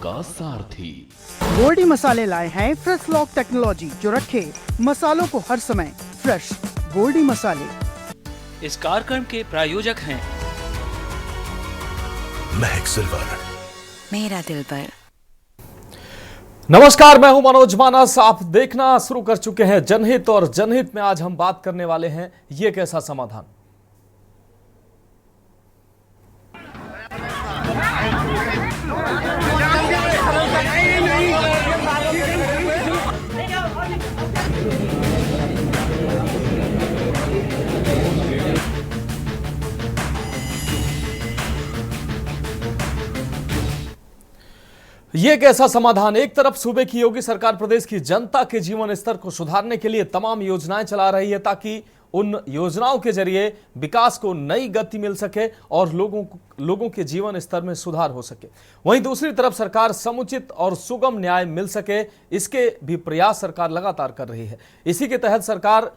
का सारथी। गोल्डी मसाले लाए हैं फ्रेश लॉक टेक्नोलॉजी जो रखे मसालों को हर समय फ्रेश। गोल्डी मसाले। इस कार्यक्रम के प्रायोजक हैं महक सिल्वर, मेरा दिल पर। नमस्कार, मैं हूं मनोज मानस। आप देखना शुरू कर चुके हैं जनहित, और जनहित में आज हम बात करने वाले हैं ये कैसा समाधान। ये कैसा समाधान। एक तरफ सूबे की योगी सरकार प्रदेश की जनता के जीवन स्तर को सुधारने के लिए तमाम योजनाएं चला रही है ताकि उन योजनाओं के जरिए विकास को नई गति मिल सके और लोगों के जीवन स्तर में सुधार हो सके। वहीं दूसरी तरफ सरकार समुचित और सुगम न्याय मिल सके, इसके भी प्रयास सरकार लगातार कर रही है। इसी के तहत सरकार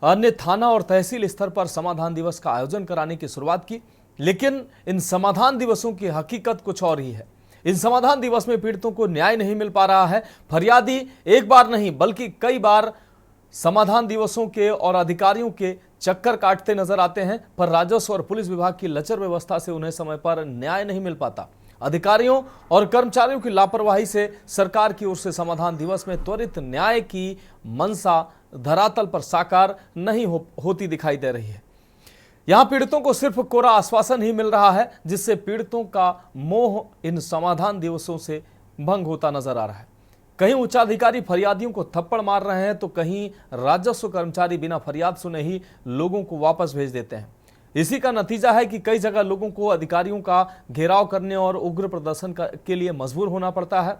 अन्य थाना और तहसील स्तर पर समाधान दिवस का आयोजन कराने की शुरुआत की, लेकिन इन समाधान दिवसों की हकीकत कुछ और ही है। इन समाधान दिवस में पीड़ितों को न्याय नहीं मिल पा रहा है। फरियादी एक बार नहीं बल्कि कई बार समाधान दिवसों के और अधिकारियों के चक्कर काटते नजर आते हैं, पर राजस्व और पुलिस विभाग की लचर व्यवस्था से उन्हें समय पर न्याय नहीं मिल पाता। अधिकारियों और कर्मचारियों की लापरवाही से सरकार की ओर से समाधान दिवस में त्वरित न्याय की मंशा धरातल पर साकार नहीं होती दिखाई दे रही है। यहां पीड़ितों को सिर्फ कोरा आश्वासन ही मिल रहा है, जिससे पीड़ितों का मोह इन समाधान दिवसों से भंग होता नजर आ रहा है। कहीं उच्चाधिकारी फरियादियों को थप्पड़ मार रहे हैं तो कहीं राजस्व कर्मचारी बिना फरियाद सुने ही लोगों को वापस भेज देते हैं। इसी का नतीजा है कि कई जगह लोगों को अधिकारियों का घेराव करने और उग्र प्रदर्शन के लिए मजबूर होना पड़ता है।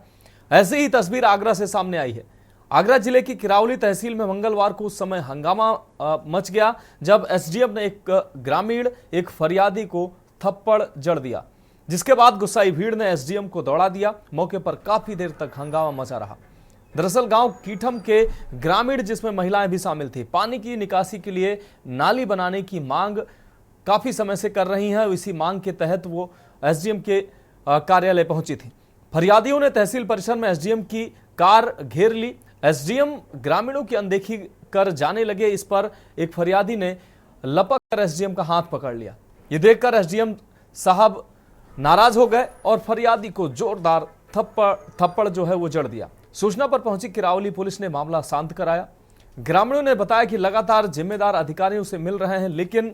ऐसी ही तस्वीर आगरा से सामने आई है। आगरा जिले की किरावली तहसील में मंगलवार को उस समय हंगामा मच गया जब एसडीएम ने एक ग्रामीण एक फरियादी को थप्पड़ जड़ दिया, जिसके बाद गुस्साई भीड़ ने एसडीएम को दौड़ा दिया। मौके पर काफी देर तक हंगामा मचा रहा। दरअसल गांव कीठम के ग्रामीण, जिसमें महिलाएं भी शामिल थी, पानी की निकासी के लिए नाली बनाने की मांग काफी समय से कर रही हैं। इसी मांग के तहत वो एसडीएम के कार्यालय पहुंची थी। फरियादियों ने तहसील परिसर में एसडीएम की कार घेर ली। एसडीएम ग्रामीणों की अनदेखी कर जाने लगे। इस पर एक फरियादी ने लपक कर एसडीएम का हाथ पकड़ लिया। ये देखकर एसडीएम साहब नाराज हो गए और फरियादी को जोरदार थप्पड़ जो है वो जड़ दिया। सूचना पर पहुंची किरावली पुलिस ने मामला शांत कराया। ग्रामीणों ने बताया कि लगातार जिम्मेदार अधिकारियों से मिल रहे हैं, लेकिन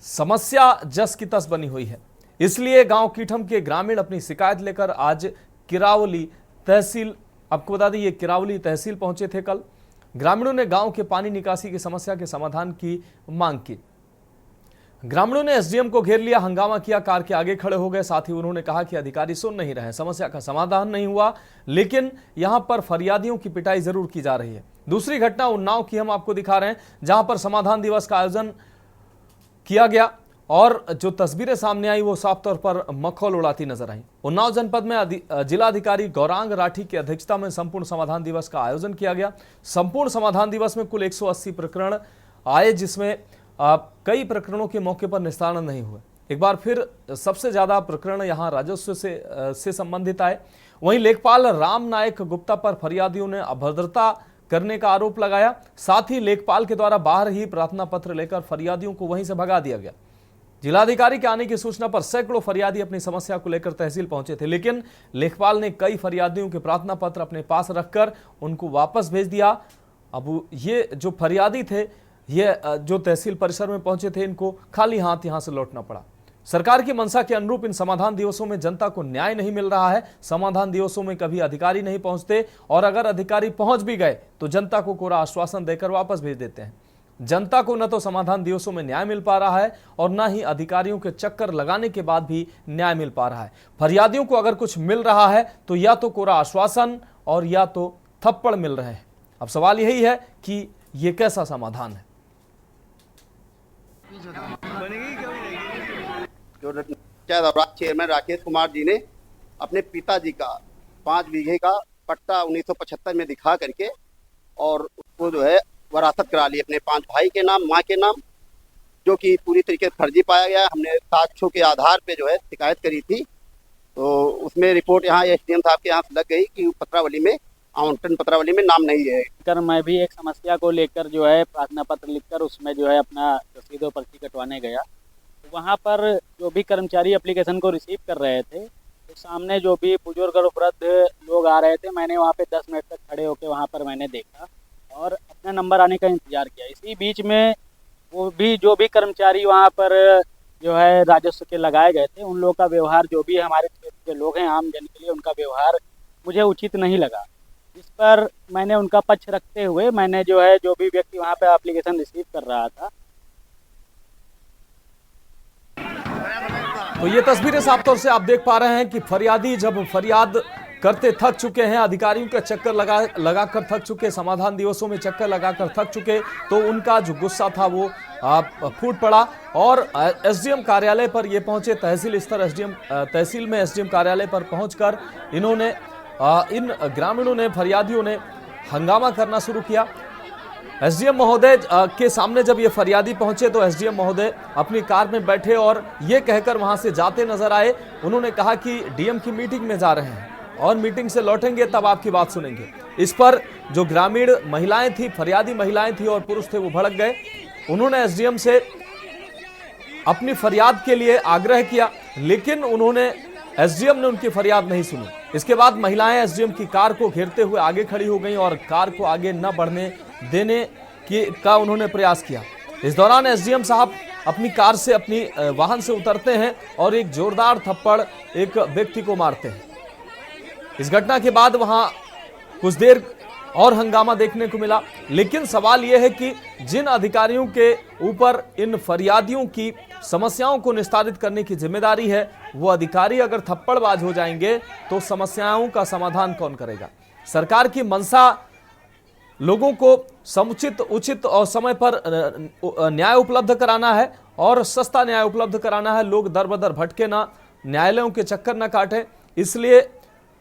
समस्या जस की तस बनी हुई है। इसलिए गांव कीठम के ग्रामीण अपनी शिकायत लेकर आज किरावली तहसील, आपको बता दें ये किरावली तहसील पहुंचे थे कल। ग्रामीणों ने गांव के पानी निकासी की समस्या के समाधान की मांग की। ग्रामीणों ने एसडीएम को घेर लिया, हंगामा किया, कार के आगे खड़े हो गए। साथ ही उन्होंने कहा कि अधिकारी सुन नहीं रहे, समस्या का समाधान नहीं हुआ, लेकिन यहां पर फरियादियों की पिटाई जरूर की जा रही है। दूसरी घटना उन्नाव की हम आपको दिखा रहे हैं, जहां पर समाधान दिवस का आयोजन किया गया और जो तस्वीरें सामने आई वो साफ तौर पर मखौल उड़ाती नजर आई। उन्नाव जनपद में जिलाधिकारी गौरांग राठी की अध्यक्षता में संपूर्ण समाधान दिवस का आयोजन किया गया। संपूर्ण समाधान दिवस में कुल 180 प्रकरण आए, जिसमें कई प्रकरणों के मौके पर निस्तारण नहीं हुए। एक बार फिर सबसे ज्यादा प्रकरण यहां राजस्व से संबंधित आए। वहीं लेखपाल राम नायक गुप्ता पर फरियादियों ने अभद्रता करने का आरोप लगाया। साथ ही लेखपाल के द्वारा बाहर ही प्रार्थना पत्र लेकर फरियादियों को वहीं से भगा दिया गया। जिलाधिकारी के आने की सूचना पर सैकड़ों फरियादी अपनी समस्या को लेकर तहसील पहुंचे थे, लेकिन लेखपाल ने कई फरियादियों के प्रार्थना पत्र अपने पास रखकर उनको वापस भेज दिया। अब ये जो फरियादी थे, ये जो तहसील परिसर में पहुंचे थे, इनको खाली हाथ यहां से लौटना पड़ा। सरकार की मंशा के अनुरूप इन समाधान दिवसों में जनता को न्याय नहीं मिल रहा है। समाधान दिवसों में कभी अधिकारी नहीं पहुंचते, और अगर अधिकारी पहुंच भी गए तो जनता को कोरा आश्वासन देकर वापस भेज देते हैं। जनता को न तो समाधान दिवसों में न्याय मिल पा रहा है और न ही अधिकारियों के चक्कर लगाने के बाद भी न्याय मिल पा रहा है। फरियादियों को अगर कुछ मिल रहा है तो या तो कोरा आश्वासन और या तो थप्पड़ मिल रहे हैं। अब सवाल यही है कि यह कैसा समाधान है। जो चेयरमैन राकेश कुमार जी ने अपने पिताजी का 5 बीघे का पट्टा 1975 में दिखा करके और उसको जो है वरासत करा ली अपने 5 भाई के नाम, माँ के नाम, जो कि पूरी तरीके से फर्जी पाया गया। हमने साक्ष्यों के आधार पे जो है शिकायत करी थी तो उसमें रिपोर्ट यहाँ एसडीएम साहब के यहाँ से लग गई कि पत्रावली में आउंटन पत्रावली में नाम नहीं है। कर मैं भी एक समस्या को लेकर जो है प्रार्थना पत्र लिखकर उसमें जो है अपना रसीद और पर्ची कटवाने गया, तो वहाँ पर जो भी कर्मचारी एप्लीकेशन को रिसीव कर रहे थे तो सामने जो भी बुजुर्ग और वृद्ध लोग आ रहे थे, मैंने वहाँ पे 10 मिनट तक खड़े होकर वहाँ पर मैंने देखा और अपना नंबर आने का इंतज़ार किया। इसी बीच में वो भी जो भी कर्मचारी वहाँ पर जो है राजस्व के लगाए गए थे, उन लोगों का व्यवहार, जो भी हमारे क्षेत्र के लोग हैं आम जन के लिए, उनका व्यवहार मुझे उचित नहीं लगा। इस पर मैंने उनका पक्ष रखते हुए मैंने जो है जो भी व्यक्ति वहाँ पे एप्लीकेशन रिसीव कर रहा था। तो ये तस्वीरें साफ तौर से आप देख पा रहे हैं कि फरियादी जब फरियाद करते थक चुके हैं, अधिकारियों के चक्कर लगाकर थक चुके, समाधान दिवसों में चक्कर लगाकर थक चुके, तो उनका जो गुस्सा था वो फूट पड़ा और एसडीएम कार्यालय पर ये पहुंचे। तहसील स्तर तहसील में एसडीएम कार्यालय पर पहुंचकर इन्होंने इन ग्रामीणों ने, फरियादियों ने हंगामा करना शुरू किया। एसडीएम महोदय के सामने जब ये फरियादी पहुंचे तो एसडीएम महोदय अपनी कार में बैठे और ये कहकर वहां से जाते नजर आए। उन्होंने कहा कि डीएम की मीटिंग में जा रहे हैं और मीटिंग से लौटेंगे तब आपकी बात सुनेंगे। इस पर जो ग्रामीण महिलाएं थी, फरियादी महिलाएं थी और पुरुष थे, वो भड़क गए। उन्होंने एसडीएम से अपनी फरियाद के लिए आग्रह किया, लेकिन एसडीएम ने उनकी फरियाद नहीं सुनी। इसके बाद महिलाएं एसडीएम की कार को घेरते हुए आगे खड़ी हो गईं और कार को आगे न बढ़ने देने का उन्होंने प्रयास किया। इस दौरान एसडीएम साहब अपनी कार से, अपनी वाहन से उतरते हैं और एक जोरदार थप्पड़ एक व्यक्ति को मारते हैं। इस घटना के बाद वहां कुछ देर और हंगामा देखने को मिला, लेकिन सवाल यह है कि जिन अधिकारियों के ऊपर इन फरियादियों की समस्याओं को निस्तारित करने की जिम्मेदारी है, वो अधिकारी अगर थप्पड़बाज हो जाएंगे तो समस्याओं का समाधान कौन करेगा? सरकार की मंशा लोगों को समुचित, उचित और समय पर न्याय उपलब्ध कराना है और सस्ता न्याय उपलब्ध कराना है। लोग दर बदर भटके ना, न्यायालयों के चक्कर ना काटें। इसलिए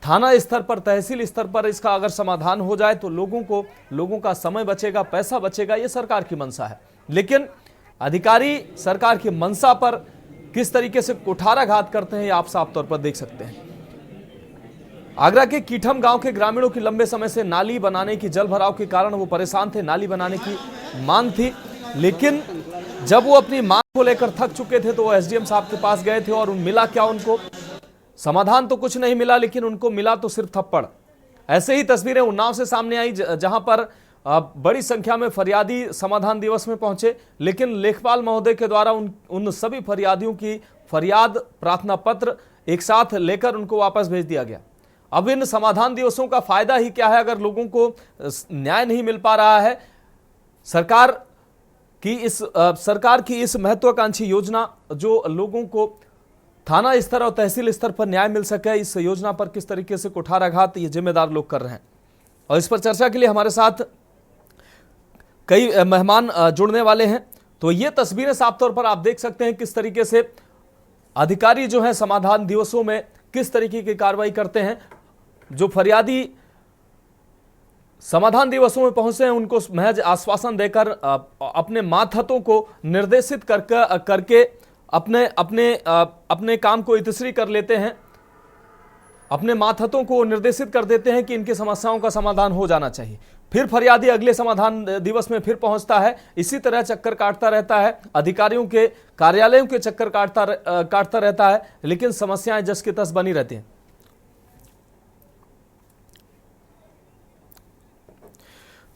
थाना स्तर पर, तहसील स्तर पर इसका अगर समाधान हो जाए तो लोगों का समय बचेगा, पैसा बचेगा। ये सरकार की मंशा है, लेकिन अधिकारी सरकार की मंशा पर किस तरीके से कुठाराघात करते हैं, ये आप साफ तौर पर देख सकते हैं। आगरा के कीठम गांव के ग्रामीणों की लंबे समय से नाली बनाने की, जल भराव के कारण वो परेशान थे। नाली बनाने की मांग थी, लेकिन जब वो अपनी मांग को लेकर थक चुके थे तो वो एसडीएम साहब के पास गए थे और मिला क्या उनको? समाधान तो कुछ नहीं मिला, लेकिन उनको मिला तो सिर्फ थप्पड़। ऐसे ही तस्वीरें उन्नाव से सामने आई, जहां पर बड़ी संख्या में फरियादी समाधान दिवस में पहुंचे, लेकिन लेखपाल महोदय के द्वारा उन सभी फरियादियों की फरियाद, प्रार्थना पत्र एक साथ लेकर उनको वापस भेज दिया गया। अब इन समाधान दिवसों का फायदा ही क्या है अगर लोगों को न्याय नहीं मिल पा रहा है? सरकार की इस महत्वाकांक्षी योजना, जो लोगों को थाना स्तर और तहसील स्तर पर न्याय मिल सके, इस योजना पर किस तरीके से कुठाराघात ये जिम्मेदार लोग कर रहे हैं। और इस पर चर्चा के लिए हमारे साथ कई मेहमान जुड़ने वाले हैं। तो ये तस्वीरें साफ तौर पर आप देख सकते हैं किस तरीके से अधिकारी जो है समाधान दिवसों में किस तरीके की कार्रवाई करते हैं। जो फरियादी समाधान दिवसों में पहुंचे हैं उनको महज आश्वासन देकर अपने मातहतों को निर्देशित करके अपने काम को इतिश्री कर लेते हैं, अपने मातहतों को निर्देशित कर देते हैं कि इनकी समस्याओं का समाधान हो जाना चाहिए। फिर फरियादी अगले समाधान दिवस में फिर पहुंचता है, इसी तरह चक्कर काटता रहता है, अधिकारियों के कार्यालयों के चक्कर काटता रहता है, लेकिन समस्याएं जस की तस बनी रहती हैं।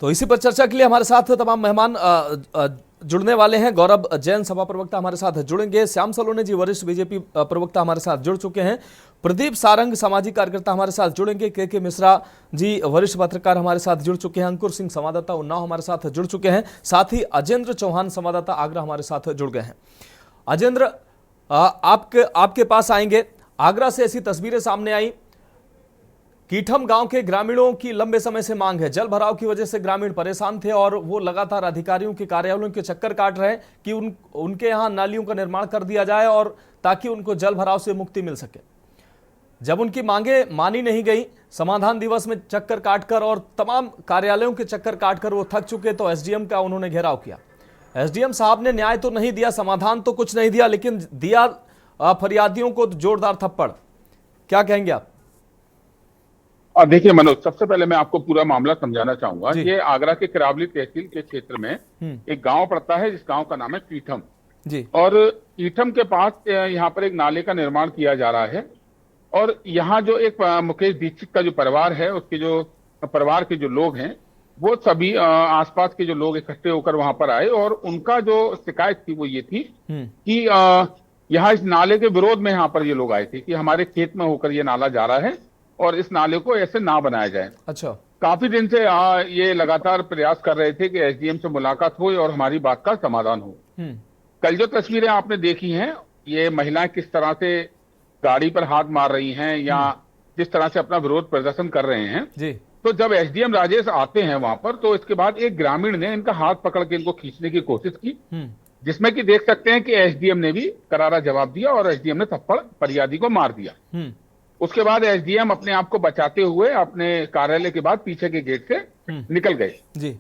तो इसी पर चर्चा के लिए हमारे साथ तमाम मेहमान जुड़ने वाले हैं। गौरव जैन सभा प्रवक्ता हमारे साथ जुड़ेंगे, श्याम सलोने जी वरिष्ठ बीजेपी प्रवक्ता हमारे साथ जुड़ चुके हैं, प्रदीप सारंग सामाजिक कार्यकर्ता हमारे साथ जुड़ेंगे, के मिश्रा जी वरिष्ठ पत्रकार हमारे साथ जुड़ चुके हैं, अंकुर सिंह संवाददाता उन्नाव हमारे साथ जुड़ चुके हैं, साथ ही अजेंद्र चौहान संवाददाता आगरा हमारे साथ जुड़ गए हैं। अजेंद्र, आपके पास आएंगे। आगरा से ऐसी तस्वीरें सामने आई, कीठम गांव के ग्रामीणों की लंबे समय से मांग है, जल भराव की वजह से ग्रामीण परेशान थे और वो लगातार अधिकारियों के कार्यालयों के चक्कर काट रहे हैं कि उनके यहां नालियों का निर्माण कर दिया जाए और ताकि उनको जल भराव से मुक्ति मिल सके। जब उनकी मांगे मानी नहीं गई, समाधान दिवस में चक्कर काटकर और तमाम कार्यालयों के चक्कर काटकर वो थक चुके, तो एसडीएम का उन्होंने घेराव किया। एसडीएम साहब ने न्याय तो नहीं दिया, समाधान तो कुछ नहीं दिया, लेकिन दिया फरियादियों को जोरदार थप्पड़। क्या कहेंगे आप? और देखिए मनोज, सबसे पहले मैं आपको पूरा मामला समझाना चाहूंगा। जी। ये आगरा के करावली तहसील के क्षेत्र में एक गांव पड़ता है, जिस गांव का नाम है कीठम। जी। और कीठम के पास यहाँ पर एक नाले का निर्माण किया जा रहा है। और यहाँ जो एक मुकेश दीक्षित का जो परिवार है, उसके जो परिवार के जो लोग हैं, वो सभी आसपास के जो लोग इकट्ठे होकर वहां पर आए। और उनका जो शिकायत थी वो ये थी कि यहाँ इस नाले के विरोध में यहाँ पर ये लोग आए थे कि हमारे खेत में होकर ये नाला जा रहा है और इस नाले को ऐसे ना बनाया जाए। अच्छा। काफी दिन से ये लगातार प्रयास कर रहे थे कि एसडीएम से मुलाकात हो और हमारी बात का समाधान हो। कल जो तस्वीरें आपने देखी हैं, ये महिलाएं किस तरह से गाड़ी पर हाथ मार रही हैं या जिस तरह से अपना विरोध प्रदर्शन कर रहे हैं जी। तो जब एसडीएम राजेश आते हैं वहां पर, तो इसके बाद एक ग्रामीण ने इनका हाथ पकड़ के इनको खींचने की कोशिश की, जिसमें कि देख सकते हैं कि एसडीएम ने भी करारा जवाब दिया और एसडीएम ने थप्पड़ फरियादी को मार दिया। उसके बाद एसडीएम अपने आप को बचाते हुए अपने कार्यालय के बाद पीछे के गेट से निकल गए।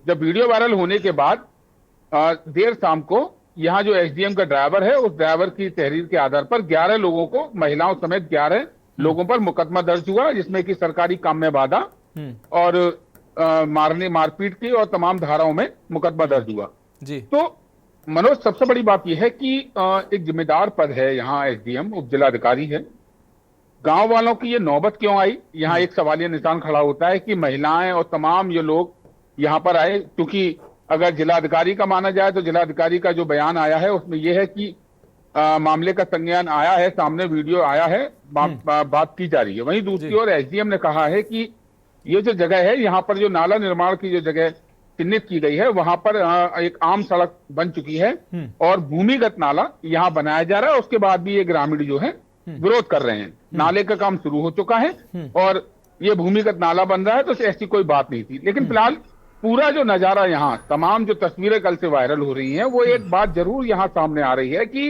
जब वीडियो वायरल होने के बाद देर शाम को यहाँ जो एसडीएम का ड्राइवर है, उस ड्राइवर की तहरीर के आधार पर 11 लोगों को, महिलाओं समेत 11 लोगों पर मुकदमा दर्ज हुआ, जिसमें कि सरकारी काम में बाधा और मारपीट की और तमाम धाराओं में मुकदमा दर्ज हुआ। जी। तो मनोज, सबसे बड़ी बात यह है कि एक जिम्मेदार पद है यहाँ, एसडीएम उप जिलाधिकारी है। गांव वालों की ये नौबत क्यों आई, यहाँ एक सवालिया निशान खड़ा होता है कि महिलाएं और तमाम ये लोग यहाँ पर आए। क्योंकि अगर जिलाधिकारी का माना जाए तो जिलाधिकारी का जो बयान आया है उसमें यह है कि मामले का संज्ञान आया है, सामने वीडियो आया है, बात की जा रही है। वहीं दूसरी ओर एसडीएम ने कहा है कि ये जो जगह है, यहाँ पर जो नाला निर्माण की जो जगह चिन्हित की गई है, वहां पर एक आम सड़क बन चुकी है और भूमिगत नाला यहाँ बनाया जा रहा है। उसके बाद भी ये ग्रामीण जो है विरोध कर रहे हैं। नाले का काम शुरू हो चुका है और ये भूमिगत नाला बन रहा है, तो ऐसी कोई बात नहीं थी। लेकिन फिलहाल पूरा जो नजारा यहाँ, तमाम जो तस्वीरें कल से वायरल हो रही हैं, वो एक बात जरूर यहाँ सामने आ रही है कि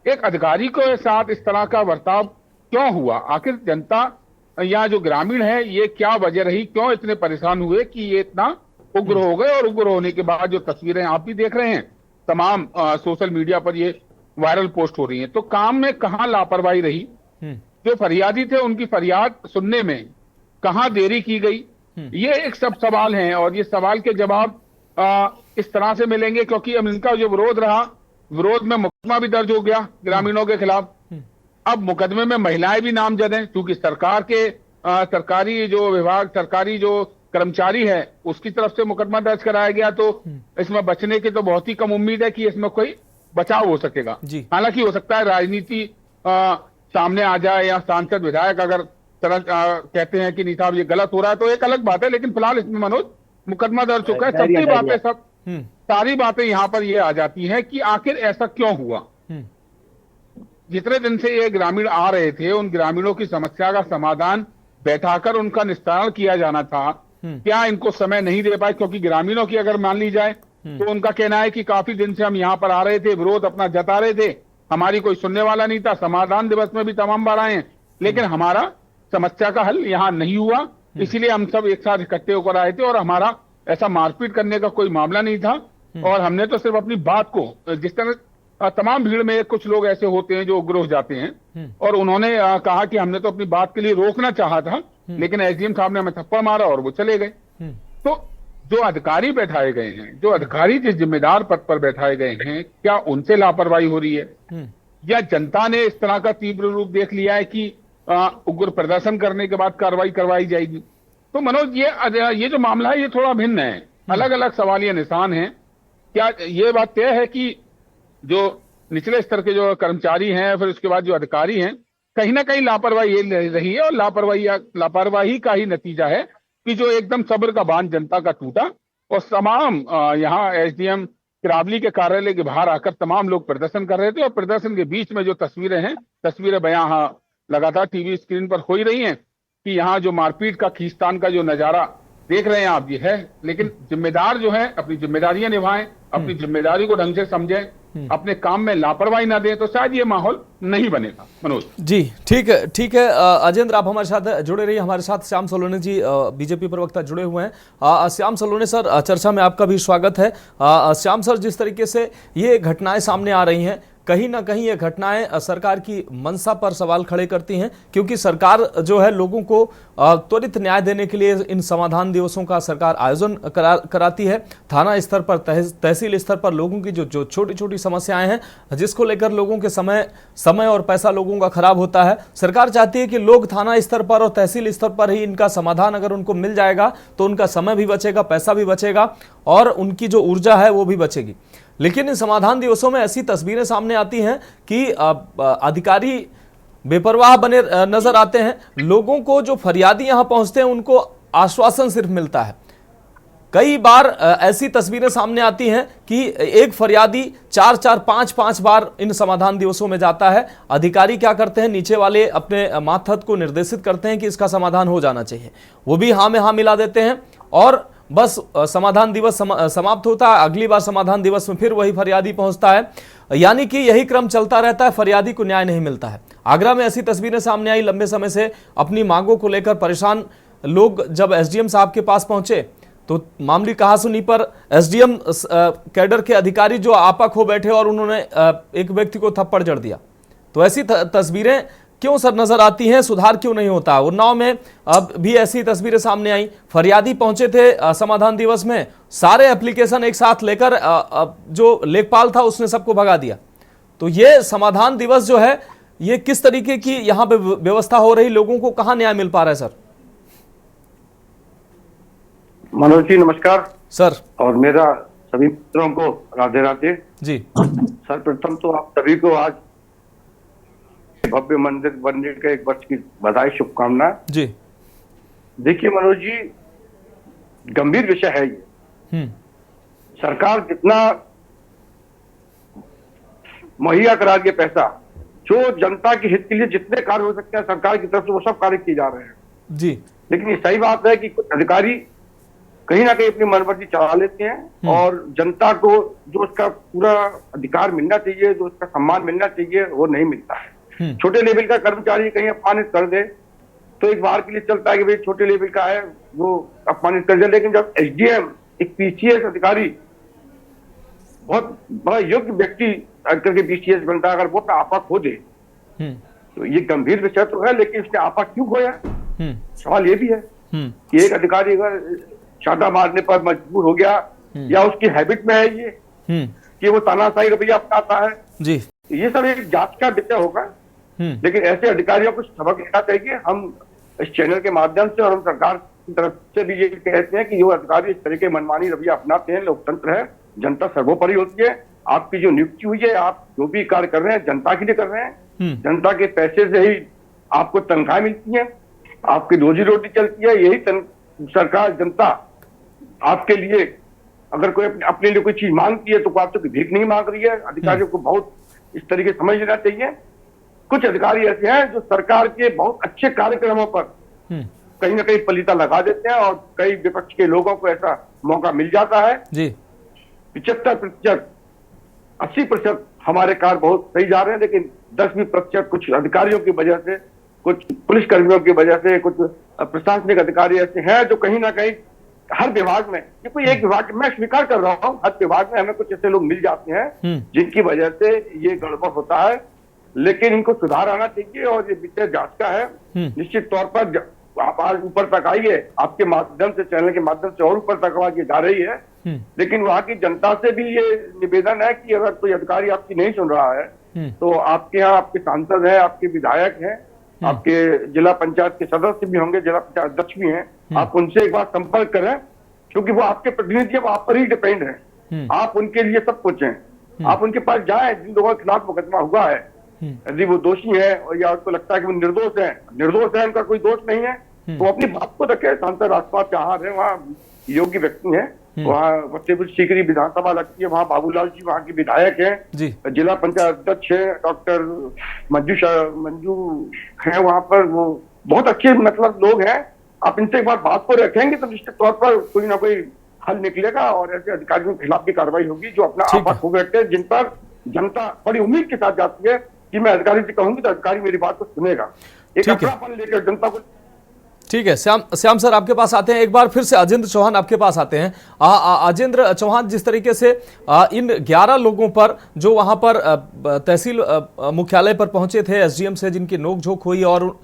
एक अधिकारी के साथ इस तरह का बर्ताव क्यों हुआ। आखिर जनता या जो ग्रामीण है, ये क्या वजह रही, क्यों इतने परेशान हुए कि ये इतना उग्र हो गए। और उग्र होने के बाद जो तस्वीरें आप भी देख रहे हैं, तमाम सोशल मीडिया पर ये वायरल पोस्ट हो रही हैं। तो काम में कहाँ लापरवाही रही, जो फरियादी थे उनकी फरियाद सुनने में कहाँ देरी की गई, ये एक सब सवाल हैं। और ये सवाल के जवाब इस तरह से मिलेंगे क्योंकि अब इनका जो विरोध रहा, विरोध में मुकदमा भी दर्ज हो गया ग्रामीणों के खिलाफ। अब मुकदमे में महिलाएं भी नामजद हैं, क्योंकि सरकार के सरकारी जो विभाग, सरकारी जो कर्मचारी है, उसकी तरफ से मुकदमा दर्ज कराया गया। तो इसमें बचने की तो बहुत ही कम उम्मीद है कि इसमें कोई बचाव हो सकेगा। हालांकि हो सकता है राजनीति सामने आ जाए या सांसद विधायक अगर कहते हैं कि नहीं साहब ये गलत हो रहा है, तो एक अलग बात है। लेकिन फिलहाल इसमें मनोज मुकदमा दर्ज चुका है। सबकी बातें सारी बातें यहाँ पर ये आ जाती हैं कि आखिर ऐसा क्यों हुआ। जितने दिन से ये ग्रामीण आ रहे थे, उन ग्रामीणों की समस्या का समाधान बैठाकर उनका निस्तारण किया जाना था। क्या इनको समय नहीं दे पाए? क्योंकि ग्रामीणों की अगर मान ली जाए तो उनका कहना है कि काफी दिन से हम यहाँ पर आ रहे थे, विरोध अपना जता रहे थे, हमारी कोई सुनने वाला नहीं था। समाधान दिवस में भी तमाम बार आए हैं, लेकिन हमारा समस्या का हल यहाँ नहीं हुआ। इसीलिए हम सब एक साथ इकट्ठे होकर आए थे और हमारा ऐसा मारपीट करने का कोई मामला नहीं था। और हमने तो सिर्फ अपनी बात को, जिस तरह तमाम भीड़ में कुछ लोग ऐसे होते हैं जो उग्र हो जाते हैं, और उन्होंने कहा कि हमने तो अपनी बात के लिए रोकना चाहा था, लेकिन एसडीएम साहब ने हमें थप्पड़ मारा और वो चले गए। तो जो अधिकारी बैठाए गए हैं, जो अधिकारी जिस जिम्मेदार पद पर बैठाए गए हैं, क्या उनसे लापरवाही हो रही है या जनता ने इस तरह का तीव्र रूप देख लिया है कि उग्र प्रदर्शन करने के बाद कार्रवाई करवाई जाएगी? तो मनोज, ये जो मामला है ये थोड़ा भिन्न है, अलग अलग सवालिया निशान हैं। क्या ये बात तय है कि जो निचले स्तर के जो कर्मचारी हैं, फिर उसके बाद जो अधिकारी हैं, कहीं ना कहीं लापरवाही ये रही है और लापरवाही का ही नतीजा है कि जो एकदम सब्र का बांध जनता का टूटा और तमाम यहाँ एसडीएम करावली के कार्यालय के बाहर आकर तमाम लोग प्रदर्शन कर रहे थे। और प्रदर्शन के बीच में जो तस्वीरें हैं, तस्वीरें बयां लगातार टीवी स्क्रीन पर हो ही रही हैं कि यहाँ जो मारपीट का, खींचतान का जो नजारा देख रहे हैं आप, ये है। लेकिन जिम्मेदार जो है अपनी जिम्मेदारियां निभाएं, अपनी जिम्मेदारी को ढंग से समझें, अपने काम में लापरवाही ना दें, तो शायद ये माहौल नहीं बनेगा। मनोज जी, ठीक है। अजेंद्र, आप हमारे साथ जुड़े रहिए। हमारे साथ श्याम सलोने जी, बीजेपी प्रवक्ता, जुड़े हुए हैं। श्याम सलोने सर, चर्चा में आपका भी स्वागत है। श्याम सर, जिस तरीके से ये घटनाएं सामने आ रही हैं, कहीं ना कहीं ये घटनाएं सरकार की मंशा पर सवाल खड़े करती हैं, क्योंकि सरकार जो है लोगों को त्वरित न्याय देने के लिए इन समाधान दिवसों का सरकार आयोजन कराती है। थाना स्तर पर, तहसील स्तर पर लोगों की जो छोटी छोटी समस्याएं हैं, जिसको लेकर लोगों के समय और पैसा लोगों का खराब होता है, सरकार चाहती है कि लोग थाना स्तर पर और तहसील स्तर पर ही इनका समाधान अगर उनको मिल जाएगा तो उनका समय भी बचेगा, पैसा भी बचेगा और उनकी जो ऊर्जा है वो भी बचेगी। लेकिन इन समाधान दिवसों में ऐसी तस्वीरें सामने आती हैं कि अधिकारी बेपरवाह बने नजर आते हैं। लोगों को जो फरियादी यहां पहुंचते हैं उनको आश्वासन सिर्फ मिलता है। कई बार ऐसी तस्वीरें सामने आती हैं कि एक फरियादी 4-5 बार इन समाधान दिवसों में जाता है। अधिकारी क्या करते हैं, नीचे वाले अपने मातहत को निर्देशित करते हैं कि इसका समाधान हो जाना चाहिए, वो भी हाँ में हाँ मिला देते हैं और बस समाधान दिवस समाप्त होता है। अगली बार समाधान दिवस में फिर वही फरियादी पहुंचता है, यानी कि यही क्रम चलता रहता है, फरियादी को न्याय नहीं मिलता है। आगरा में ऐसी तस्वीरें सामने आई। लंबे समय से अपनी मांगों को लेकर परेशान लोग जब एसडीएम साहब के पास पहुंचे तो मामूली कहासुनी पर एसडीएम कैडर के अधिकारी जो आपा खो बैठे और उन्होंने एक व्यक्ति को थप्पड़ जड़ दिया। तो ऐसी तस्वीरें क्यों सर नजर आती हैं, सुधार क्यों नहीं होता? उन्नाव में अब भी ऐसी तस्वीरें सामने आई। फरियादी पहुंचे थे समाधान दिवस में, सारे एप्लीकेशन एक साथ लेकर जो लेखपाल था उसने सबको भगा दिया। तो ये समाधान दिवस जो है ये किस तरीके की यहाँ पे व्यवस्था हो रही, लोगों को कहाँ न्याय मिल पा रहा है सर? मनोज जी नमस्कार सर, और मेरा सभी मित्रों को राधे राधे जी। सर्वप्रथम तो आप सभी को आज भव्य मंदिर बनने के 1 वर्ष की बधाई, शुभकामनाएं जी। देखिए मनोज जी, गंभीर विषय है ये। सरकार जितना मुहैया करा के पैसा, जो जनता के हित के लिए जितने कार्य हो सकते हैं सरकार की तरफ से वो सब कार्य किए जा रहे हैं जी। लेकिन ये सही बात है कि कुछ अधिकारी कहीं ना कहीं अपनी मनमर्जी चला लेते हैं और जनता को जो उसका पूरा अधिकार मिलना चाहिए, जो उसका सम्मान मिलना चाहिए, वो नहीं मिलता है। छोटे लेवल का कर्मचारी कहीं अपमानित कर दे तो एक बार के लिए चलता है कि भाई छोटे लेवल का है वो अपमानित कर दे, लेकिन जब एसडीएम एक पीसीएस अधिकारी, बहुत बड़ा योग्य व्यक्ति करके पीसीएस बनता है, अगर वो आपा खो दे तो ये गंभीर विषय तो है। लेकिन इसने आपा क्यों खोया, सवाल ये भी है कि एक अधिकारी अगर चाटा मारने पर मजबूर हो गया या उसकी हैबिट में है ये कि वो तानाशाही रवैया अपनाता है जी, ये सब एक जांच का विषय होगा। लेकिन ऐसे अधिकारियों को सबक लेना चाहिए। हम इस चैनल के माध्यम से और हम सरकार की तरफ से भी ये कहते हैं कि जो अधिकारी इस तरह के मनमानी रवैया अपनाते हैं, लोकतंत्र है, जनता सर्वोपरि होती है। आपकी जो नियुक्ति हुई है, आप जो भी कार्य कर रहे हैं जनता के लिए कर रहे हैं, जनता के पैसे से ही आपको तनख्वाह मिलती है, आपकी रोजी रोटी चलती है। यही सरकार जनता आपके लिए अगर कोई अपने लिए कोई चीज मांगती है तो आपसे कोई भीख नहीं मांग रही है। अधिकारियों को बहुत इस तरीके समझ लेना चाहिए। कुछ अधिकारी ऐसे हैं जो सरकार के बहुत अच्छे कार्यक्रमों पर कहीं ना कहीं पलीता लगा देते हैं और कई विपक्ष के लोगों को ऐसा मौका मिल जाता है जी। 75%, 80% हमारे कार्य बहुत सही जा रहे हैं, लेकिन 10% कुछ अधिकारियों की वजह से, कुछ पुलिसकर्मियों की वजह से, कुछ प्रशासनिक अधिकारी ऐसे हैं जो कहीं ना कहीं हर विभाग में, ये कोई एक विभाग, मैं स्वीकार कर रहा हूँ, हर विभाग में हमें कुछ ऐसे लोग मिल जाते हैं जिनकी वजह से ये गड़बड़ होता है। लेकिन इनको सुधार आना चाहिए और ये विषय जांच का है। निश्चित तौर पर आप आज ऊपर तक आइए, आपके माध्यम से, चैनल के माध्यम से और ऊपर तक आवाज ये जा रही है। लेकिन वहां की जनता से भी ये निवेदन है कि अगर कोई अधिकारी आपकी नहीं सुन रहा है तो आपके यहाँ आपके सांसद हैं, आपके विधायक हैं, आपके जिला पंचायत के सदस्य भी होंगे, जिला पंचायत अध्यक्ष भी हैं, आप उनसे एक बार संपर्क करें, क्योंकि वो आपके प्रतिनिधि, वो आप पर ही डिपेंड है। आप उनके लिए सब कुछ हैं। आप उनके पास जाएं, जिन लोगों के खिलाफ मुकदमा हुआ है, यदि वो दोषी है और या उसको लगता है कि वो निर्दोष है, उनका कोई दोष नहीं है, तो अपनी बात को रखे। सांसद राजपाल चाहर है, वहाँ योग्य व्यक्ति है, वहाँ फतेहपुर सीकरी विधानसभा लगती है, वहाँ बाबूलाल जी वहाँ के विधायक हैं, जिला पंचायत अध्यक्ष है डॉक्टर मंजू है, वहाँ पर वो बहुत अच्छे मतलब लोग हैं। आप इनसे एक बार बात को रखेंगे तो निश्चित तौर पर कोई ना कोई हल निकलेगा और ऐसे अधिकारियों के खिलाफ भी कार्रवाई होगी जो अपना आपा खो बैठते हैं, जिन पर जनता बड़ी उम्मीद के साथ जाती है कि मैं अधिकारी से कहूंगी तो अधिकारी मेरी बात को सुनेगा। एक अपनापन लेकर जनता को। ठीक है, श्याम सर आपके पास आते हैं, एक बार फिर से अजेंद्र चौहान आपके पास आते हैं। अजेंद्र चौहान, जिस तरीके से इन 11 लोगों पर जो वहां पर तहसील मुख्यालय पर पहुंचे थे एसडीएम से, जिनकी नोकझोंक हुई और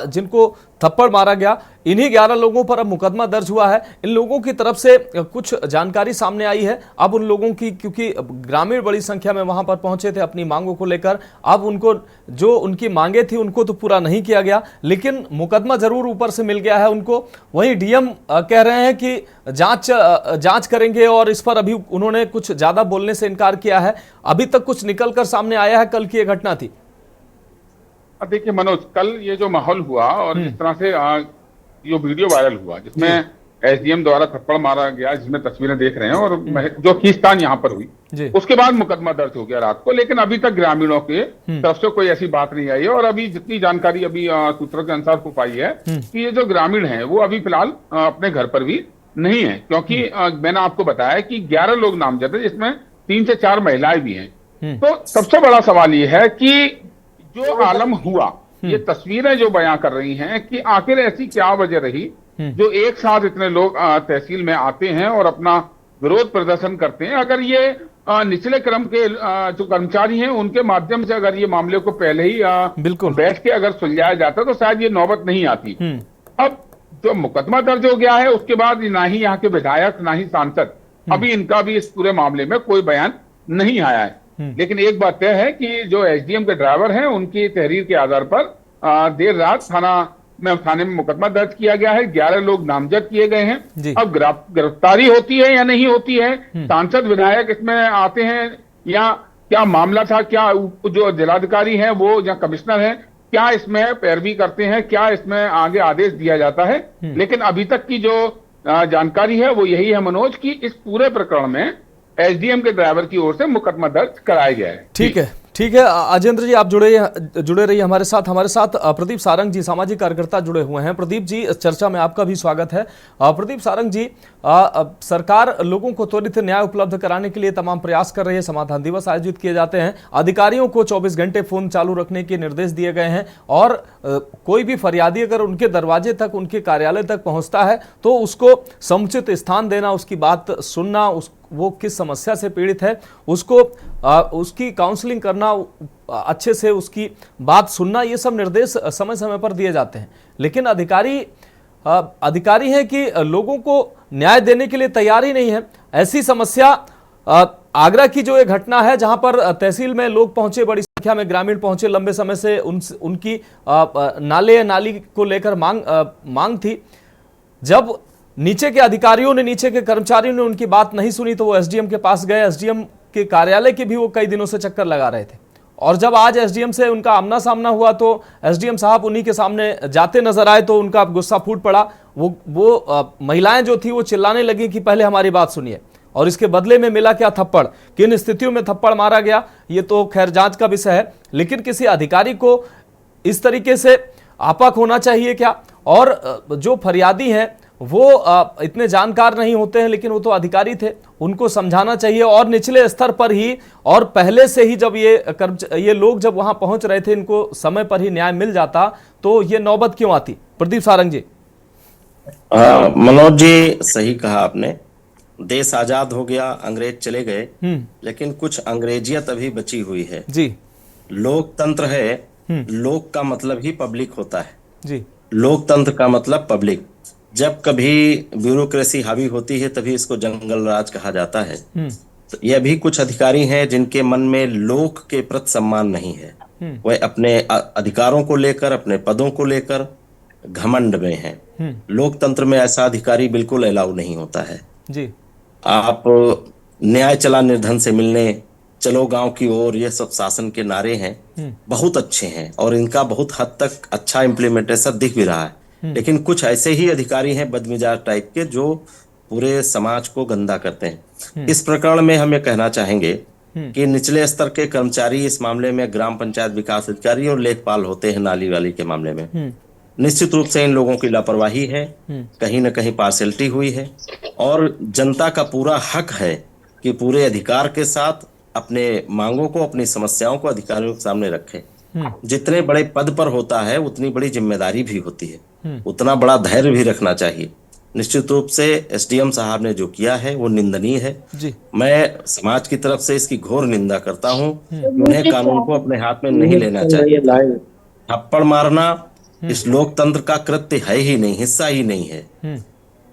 जिनको थप्पड़ मारा गया, इन्हीं 11 लोगों पर अब मुकदमा दर्ज हुआ है। इन लोगों की तरफ से कुछ जानकारी सामने आई है। अब उन लोगों की, क्योंकि ग्रामीण बड़ी संख्या में वहां पर पहुंचे थे अपनी मांगों को लेकर, अब उनको जो उनकी मांगे थी उनको तो पूरा नहीं किया गया, लेकिन मुकदमा जरूर ऊपर से मिल गया है उनको। वहीं डीएम कह रहे हैं कि जांच करेंगे और इस पर अभी उन्होंने कुछ ज्यादा बोलने से इनकार किया है। अभी तक कुछ निकलकर सामने आया है? कल की ये घटना थी। देखिए मनोज, कल ये जो माहौल हुआ और जिस तरह से जो वीडियो वायरल हुआ जिसमें एसडीएम द्वारा थप्पड़ मारा गया, जिसमें तस्वीरें देख रहे हैं, और जो खींचतान यहाँ पर हुई, उसके बाद मुकदमा दर्ज हो गया रात को। लेकिन अभी तक ग्रामीणों के तरफ से कोई ऐसी बात नहीं आई है। और अभी जितनी जानकारी अभी सूत्रों के अनुसार को पाई है कि ये जो ग्रामीण है वो अभी फिलहाल अपने घर पर भी नहीं है, क्योंकि मैंने आपको बताया कि 11 लोग नामजद है, जिसमें 3 से 4 महिलाएं भी हैं। तो सबसे बड़ा सवाल ये है कि जो आलम हुआ, ये तस्वीरें जो बयां कर रही हैं कि आखिर ऐसी क्या वजह रही जो एक साथ इतने लोग तहसील में आते हैं और अपना विरोध प्रदर्शन करते हैं। अगर ये निचले क्रम के जो कर्मचारी हैं उनके माध्यम से अगर ये मामले को पहले ही बिल्कुल बैठ के अगर सुलझाया जाता तो शायद ये नौबत नहीं आती। अब जो मुकदमा दर्ज हो गया है उसके बाद ना ही यहाँ के विधायक ना ही सांसद, अभी इनका भी इस पूरे मामले में कोई बयान नहीं आया है। लेकिन एक बात तय है कि जो एसडीएम के ड्राइवर हैं उनकी तहरीर के आधार पर देर रात थाने में मुकदमा दर्ज किया गया है। 11 लोग नामजद किए गए हैं। अब गिरफ्तारी होती है या नहीं होती है, सांसद विधायक इसमें आते हैं या क्या मामला था, क्या जो जिलाधिकारी हैं वो या कमिश्नर हैं क्या इसमें पैरवी करते हैं, क्या इसमें आगे आदेश दिया जाता है। लेकिन अभी तक की जो जानकारी है वो यही है मनोज कि इस पूरे प्रकरण में एसडीएम के ड्राइवर की ओर से मुकदमा दर्ज कराया गया है। ठीक है अजेंद्र जी, आप जुड़े रहिए हमारे साथ प्रदीप सारंग जी, सामाजिक कार्यकर्ता जुड़े हुए हैं। प्रदीप जी, चर्चा में आपका भी स्वागत है। प्रदीप सारंग जी, सरकार लोगों को त्वरित न्याय उपलब्ध कराने के लिए तमाम प्रयास कर रही है। समाधान दिवस आयोजित किए जाते हैं, अधिकारियों को 24 घंटे फोन चालू रखने के निर्देश दिए गए हैं और कोई भी फरियादी अगर उनके दरवाजे तक, उनके कार्यालय तक पहुंचता है तो उसको समुचित स्थान देना, उसकी बात सुनना, वो किस समस्या से पीड़ित है उसको उसकी काउंसलिंग करना, अच्छे से उसकी बात सुनना, ये सब निर्देश समय समय पर दिए जाते हैं। लेकिन अधिकारी हैं कि लोगों को न्याय देने के लिए तैयार ही नहीं है। ऐसी समस्या आगरा की जो एक घटना है जहां पर तहसील में लोग पहुंचे, बड़ी संख्या में ग्रामीण पहुंचे, लंबे समय से उनकी नाली को लेकर मांग थी। जब नीचे के अधिकारियों ने, नीचे के कर्मचारियों ने उनकी बात नहीं सुनी तो वो एसडीएम के पास गए। एसडीएम के कार्यालय के भी वो कई दिनों से चक्कर लगा रहे थे और जब आज एसडीएम से उनका आमना सामना हुआ तो एसडीएम साहब उन्हीं के सामने जाते नजर आए तो उनका गुस्सा फूट पड़ा। वो महिलाएं जो थी वो चिल्लाने लगी कि पहले हमारी बात सुनिए, और इसके बदले में मिला क्या? थप्पड़। किन स्थितियों में थप्पड़ मारा गया ये तो खैर जांच का विषय है, लेकिन किसी अधिकारी को इस तरीके से आपा होना चाहिए क्या? और जो फरियादी हैं वो इतने जानकार नहीं होते हैं, लेकिन वो तो अधिकारी थे, उनको समझाना चाहिए। और निचले स्तर पर ही और पहले से ही जब ये लोग जब वहां पहुंच रहे थे, इनको समय पर ही न्याय मिल जाता तो ये नौबत क्यों आती? प्रदीप सारंग जी। मनोज जी, सही कहा आपने। देश आजाद हो गया, अंग्रेज चले गए, लेकिन कुछ अंग्रेजियत अभी बची हुई है जी। लोकतंत्र है, लोक का मतलब ही पब्लिक होता है जी। लोकतंत्र का मतलब पब्लिक। जब कभी ब्यूरोक्रेसी हावी होती है तभी इसको जंगल राज कहा जाता है। तो ये भी कुछ अधिकारी हैं जिनके मन में लोक के प्रति सम्मान नहीं है। वह अपने अधिकारों को लेकर, अपने पदों को लेकर घमंड में हैं। लोकतंत्र में ऐसा अधिकारी बिल्कुल अलाउ नहीं होता है जी। आप न्याय चला निर्धन से मिलने, चलो गांव की ओर, ये सब शासन के नारे हैं, बहुत अच्छे हैं और इनका बहुत हद तक अच्छा इम्प्लीमेंटेशन दिख भी रहा है। लेकिन कुछ ऐसे ही अधिकारी हैं बदमिजाज टाइप के जो पूरे समाज को गंदा करते हैं। इस प्रकरण में हम ये कहना चाहेंगे कि निचले स्तर के कर्मचारी इस मामले में ग्राम पंचायत विकास अधिकारी और लेखपाल होते हैं नाली वाली के मामले में। निश्चित रूप से इन लोगों की लापरवाही है, कहीं न कहीं पार्शियलिटी हुई है और जनता का पूरा हक है कि पूरे अधिकार के साथ अपने मांगों को, अपनी समस्याओं को अधिकारियों के सामने रखे। जितने बड़े पद पर होता है उतनी बड़ी जिम्मेदारी भी होती है, उतना बड़ा धैर्य भी रखना चाहिए। निश्चित रूप से एसडीएम साहब ने जो किया है वो निंदनीय है जी। मैं समाज की तरफ से इसकी घोर निंदा करता हूं। उन्हें कानून को अपने हाथ में नहीं लेना चाहिए। थप्पड़ मारना इस लोकतंत्र का कृत्य है ही नहीं, हिस्सा ही नहीं है।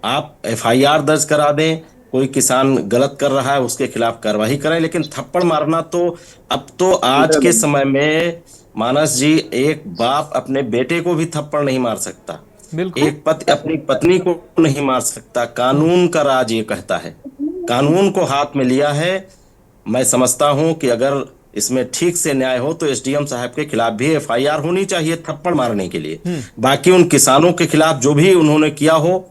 आप एफआईआर दर्ज करा दें, कोई किसान गलत कर रहा है उसके खिलाफ कार्रवाई करें, लेकिन थप्पड़ मारना तो अब तो आज के समय में मानस जी, एक बाप अपने बेटे को भी थप्पड़ नहीं मार सकता, एक पति अपनी पत्नी को नहीं मार सकता। कानून का राज ये कहता है, कानून को हाथ में लिया है। मैं समझता हूं कि अगर इसमें ठीक से न्याय हो तो एसडीएम साहब के खिलाफ भी एफआईआर होनी चाहिए थप्पड़ मारने के लिए। बाकी उन किसानों के खिलाफ जो भी उन्होंने किया हो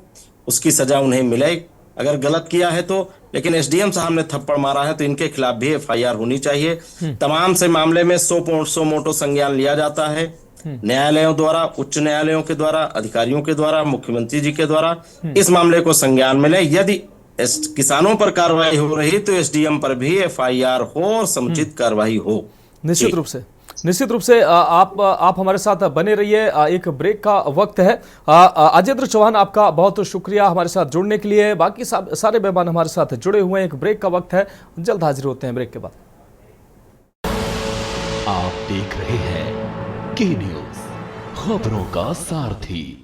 उसकी सजा उन्हें मिले अगर गलत किया है तो, लेकिन एसडीएम साहब ने थप्पड़ मारा है तो इनके खिलाफ भी एफआईआर होनी चाहिए। तमाम से मामले में 100 मोटो संज्ञान लिया जाता है न्यायालयों द्वारा, उच्च न्यायालयों के द्वारा, अधिकारियों के द्वारा, मुख्यमंत्री जी के द्वारा। इस मामले को संज्ञान में ले। यदि किसानों पर कार्रवाई हो रही तो एसडीएम पर भी एफआईआर हो और समुचित कार्रवाई हो। निश्चित रूप से आप हमारे साथ बने रहिए। एक ब्रेक का वक्त है। अजेंद्र चौहान, आपका बहुत शुक्रिया हमारे साथ जुड़ने के लिए। बाकी सारे मेहमान हमारे साथ जुड़े हुए हैं। एक ब्रेक का वक्त है, जल्द हाजिर होते हैं ब्रेक के बाद। आप देख रहे हैं के न्यूज, खबरों का सारथी।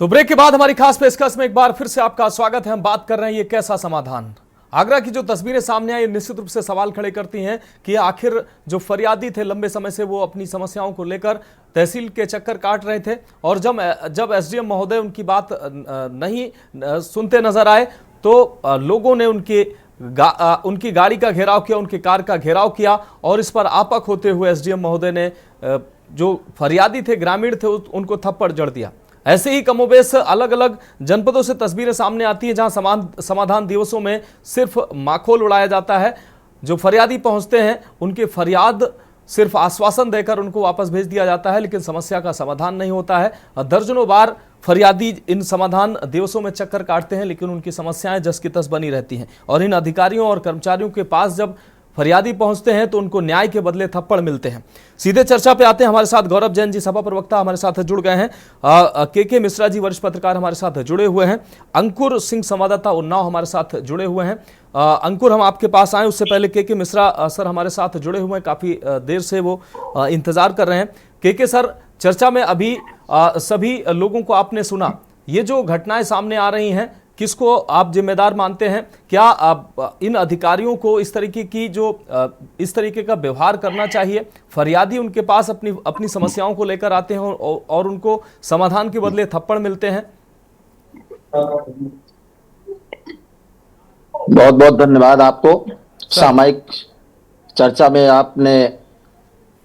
तो ब्रेक के बाद हमारी खास पेशकश में एक बार फिर से आपका स्वागत है। हम बात कर रहे हैं ये कैसा समाधान। आगरा की जो तस्वीरें सामने आई निश्चित रूप से सवाल खड़े करती हैं कि आखिर जो फरियादी थे लंबे समय से वो अपनी समस्याओं को लेकर तहसील के चक्कर काट रहे थे और जब एसडीएम महोदय उनकी बात नहीं सुनते नजर आए तो लोगों ने उनकी गाड़ी का घेराव किया, उनकी कार का घेराव किया और इस पर आपक होते हुए एसडीएम महोदय ने जो फरियादी थे, ग्रामीण थे, उनको थप्पड़ जड़ दिया। ऐसे ही कमोबेश अलग अलग जनपदों से तस्वीरें सामने आती हैं जहां समाधान दिवसों में सिर्फ माखौल उड़ाया जाता है। जो फरियादी पहुंचते हैं उनकी फरियाद सिर्फ आश्वासन देकर उनको वापस भेज दिया जाता है, लेकिन समस्या का समाधान नहीं होता है। दर्जनों बार फरियादी इन समाधान दिवसों में चक्कर काटते हैं लेकिन उनकी समस्याएं जस की तस बनी रहती हैं और इन अधिकारियों और कर्मचारियों के पास जब फरियादी पहुंचते हैं तो उनको न्याय के बदले थप्पड़ मिलते हैं। सीधे चर्चा पे आते हैं। हमारे साथ गौरव जैन जी, सभा प्रवक्ता, हमारे साथ जुड़ गए हैं। के मिश्रा जी, वरिष्ठ पत्रकार, हमारे साथ जुड़े हुए हैं। अंकुर सिंह, संवाददाता, उन्नाव, हमारे साथ जुड़े हुए हैं। अंकुर, हम आपके पास आए उससे पहले के मिश्रा सर हमारे साथ जुड़े हुए हैं। काफी देर से वो इंतजार कर रहे हैं। के सर, चर्चा में अभी सभी लोगों को आपने सुना। ये जो घटनाएं सामने आ रही हैं, किसको आप जिम्मेदार मानते हैं? क्या इन अधिकारियों को इस तरीके का व्यवहार करना चाहिए? फरियादी उनके पास अपनी समस्याओं को लेकर आते हैं और उनको समाधान के बदले थप्पड़ मिलते हैं। बहुत बहुत धन्यवाद आपको। सामायिक चर्चा में आपने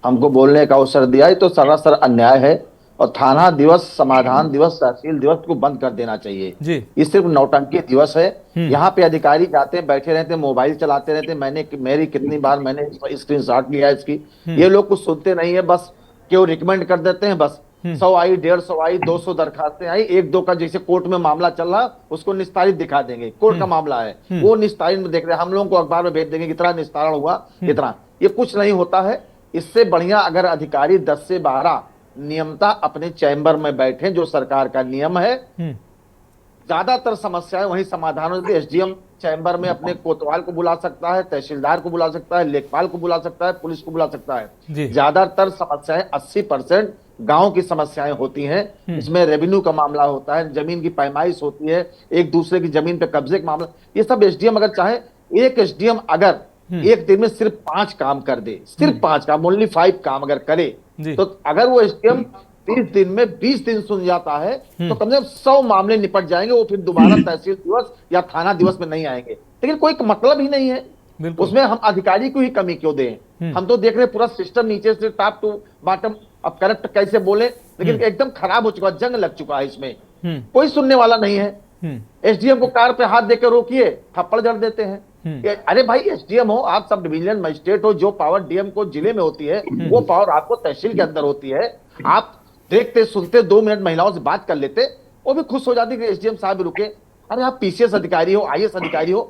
हमको बोलने का अवसर दिया। ये तो सरासर अन्याय है और थाना दिवस, समाधान दिवस, तहसील दिवस को बंद कर देना चाहिए जी। ये सिर्फ नौटंकी दिवस है। यहाँ पे अधिकारी जाते हैं, बैठे रहते हैं, मोबाइल चलाते रहते हैं। मेरी कितनी बार मैंने स्क्रीनशॉट लिया है इसकी। ये लोग कुछ सुनते नहीं है, बस क्यों रिकमेंड कर देते हैं। बस 100 आई, 150 आई, 200 दरखास्तें आई, 1-2 का जैसे कोर्ट में मामला चल रहा उसको निस्तारित दिखा देंगे। कोर्ट का मामला है वो निस्तारित में देख रहे हैं, हम लोगों को अखबार में भेज देंगे कितना निस्तारण हुआ, इतना। ये कुछ नहीं होता है। इससे बढ़िया अगर अधिकारी 10 से 12 नियमता अपने चैम्बर में बैठे, जो सरकार का नियम है, ज्यादातर समस्याएं वही समाधान होती है। एसडीएम चैम्बर में अपने कोतवाल को बुला सकता है, तहसीलदार को बुला सकता है, लेखपाल को बुला सकता है, पुलिस को बुला सकता है। ज्यादातर समस्याएं 80% गांव की समस्याएं होती हैं। इसमें रेवेन्यू का मामला होता है, जमीन की पैमाइश होती है, एक दूसरे की जमीन पे कब्जे का मामला। ये सब एसडीएम अगर चाहे, एक एसडीएम अगर एक दिन में सिर्फ 5 काम कर दे, सिर्फ 5 काम, ओनली 5 काम अगर करे, तो अगर वो एसडीएम 30 दिन में 20 दिन सुन जाता है तो कम से कम 100 मामले निपट जाएंगे। वो फिर दोबारा तहसील दिवस या थाना दिवस में नहीं आएंगे। लेकिन कोई मतलब ही नहीं है उसमें। हम अधिकारी को ही कमी क्यों दें? हम तो देख रहे पूरा सिस्टम नीचे से टॉप टू बॉटम, अब करेक्ट कैसे बोले, लेकिन एकदम खराब हो चुका, जंग लग चुका है इसमें। कोई सुनने वाला नहीं है। एसडीएम को कार पे हाथ देकर रोकिए, थप्पड़ जड़ देते हैं। अरे भाई एसडीएम हो, आप सब डिवीजन मजिस्ट्रेट हो, जो पावर डीएम को जिले में होती है वो पावर आपको तहसील के अंदर होती है। आप देखते सुनते 2 मिनट महिलाओं से बात कर लेते, वो भी खुश हो जाती कि एसडीएम साहब रुके। अरे आप पीसीएस अधिकारी हो, आईएएस अधिकारी हो,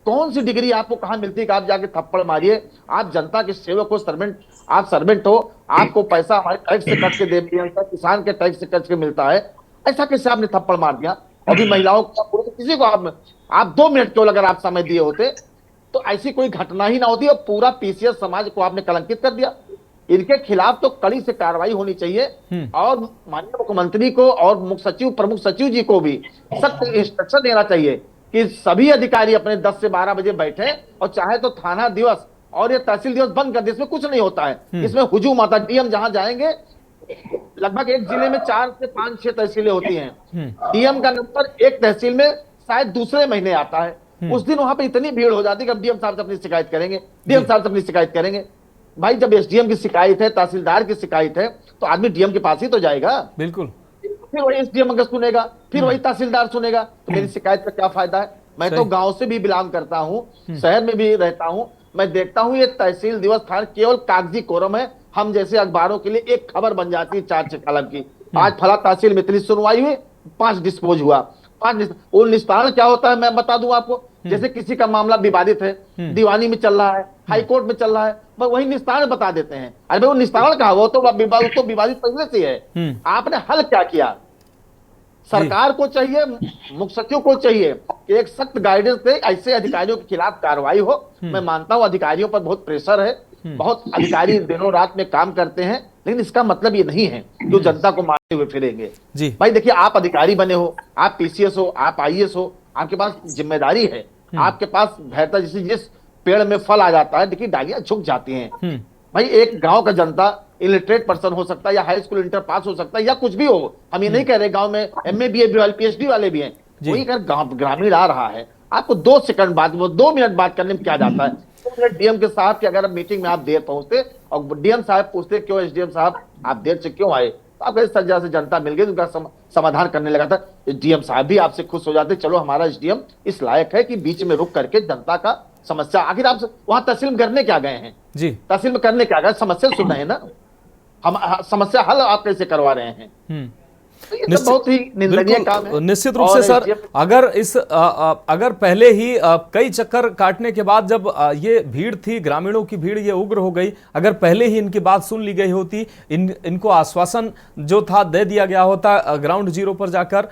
कौन सी डिग्री आपको कहां मिलती है कि आप जाके थप्पड़ मारिए? आप जनता के सेवक हो, सर्वेंट, आप सर्वेंट हो, आपको पैसा हमारे टैक्स से कट के दे दिया, किसान के टैक्स से कट के मिलता है, ऐसा कैसे आपने थप्पड़ मार दिया? अभी महिलाओं को, किसी को आप 2 मिनट केवल अगर आप समय दिए होते तो ऐसी कोई घटना ही ना होती और पूरा पीसीएस समाज को आपने कलंकित कर दिया। इनके खिलाफ तो कड़ी से कार्रवाई होनी चाहिए और माननीय मुख्यमंत्री को और मुख्य सचिव, प्रमुख सचिव जी को भी सख्त इंस्ट्रक्शन देना चाहिए कि सभी अधिकारी अपने 10 से 12 बजे बैठे और चाहे तो थाना दिवस और ये तहसील दिवस बंद कर दे। इसमें कुछ नहीं होता है, इसमें हुजूम आता है। डीएम जहां जाएंगे, लगभग एक जिले में 4 से 5-6 तहसीलें होती हैं, डीएम का नंबर एक तहसील में शायद दूसरे महीने आता है। उस दिन वहां पे इतनी भीड़ हो जाती है कि अब डीएम साहब से अपनी शिकायत करेंगे, डीएम साहब से अपनी शिकायत करेंगे। भाई जब एसडीएम की शिकायत है, तहसीलदार की शिकायत है, तो आदमी डीएम के पास ही तो जाएगा। बिल्कुल। फिर वही एसडीएम अगर सुनेगा, फिर वही तहसीलदार सुनेगा, तो मेरी शिकायत का क्या फायदा है? मैं तो गांव से भी बिलोंग करता हूँ, शहर में भी रहता हूँ, मैं देखता हूँ ये तहसील दिवस था केवल कागजी कोरम है। हम जैसे अखबारों के लिए एक खबर बन जाती है 4 कलम की, आज फला तहसील में इतनी सुनवाई हुई, 5 डिस्पोज हुआ, 5 वो निस्तारण क्या होता है मैं बता दूं आपको। जैसे किसी का मामला विवादित है, दीवानी में चल रहा है, हाई कोर्ट में चल रहा है, पर वही निस्तारण बता देते हैं। अरे भाई वो निस्तारण कहा, वो तो विवादित पहले से है। आपने हल क्या किया? सरकार को चाहिए, मुख्य सचिव को चाहिए कि एक सख्त गाइडेंस दे, ऐसे अधिकारियों के खिलाफ कार्रवाई हो। मैं मानता हूं अधिकारियों पर बहुत प्रेशर है, बहुत अधिकारी दिनों रात में काम करते हैं, लेकिन इसका मतलब ये नहीं है जो जनता को मारते हुए फिरेंगे। जी भाई देखिए, आप अधिकारी बने हो, आप पीसीएस हो, आप आईएएस हो, आपके पास जिम्मेदारी है, आपके पास बेहतर जिस पेड़ में फल आ जाता है, देखिए डालियां झुक जाती हैं। भाई एक गांव का जनता इलिटरेट पर्सन हो सकता है या हाई स्कूल इंटर पास हो सकता है या कुछ भी हो, हम ये नहीं कह रहे, गांव में एमए बीए पीएचडी वाले भी हैं। वही अगर ग्रामीण आ रहा है, आपको 2 सेकंड बाद, वो 2 मिनट बात करने में क्या जाता है? 2 मिनट डीएम के साहब की अगर मीटिंग में आप देर पहुंचते और डीएम साहब पूछते क्यों एसडीएम साहब आप देर से क्यों आए, तो आप सज्जा से जनता मिल गई, उनका समाधान करने लगा था। डीएम साहब भी आपसे खुश हो जाते, चलो हमारा एसडीएम इस लायक है कि बीच में रुक करके जनता का समस्या, आखिर आप वहां तहसील में करने क्या गए हैं? जी तहसील में करने क्या गए? समस्या सुन रहे हैं ना, हम समस्या हल आप कैसे करवा रहे हैं? तो बहुत ही निंदनीय काम है। निश्चित रूप से सर, अगर पहले ही कई चक्कर काटने के बाद जब ये भीड़ थी, ग्रामीणों की भीड़ ये उग्र हो गई, अगर पहले ही इनकी बात सुन ली गई होती, इनको आश्वासन जो था दे दिया गया होता, ग्राउंड जीरो पर जाकर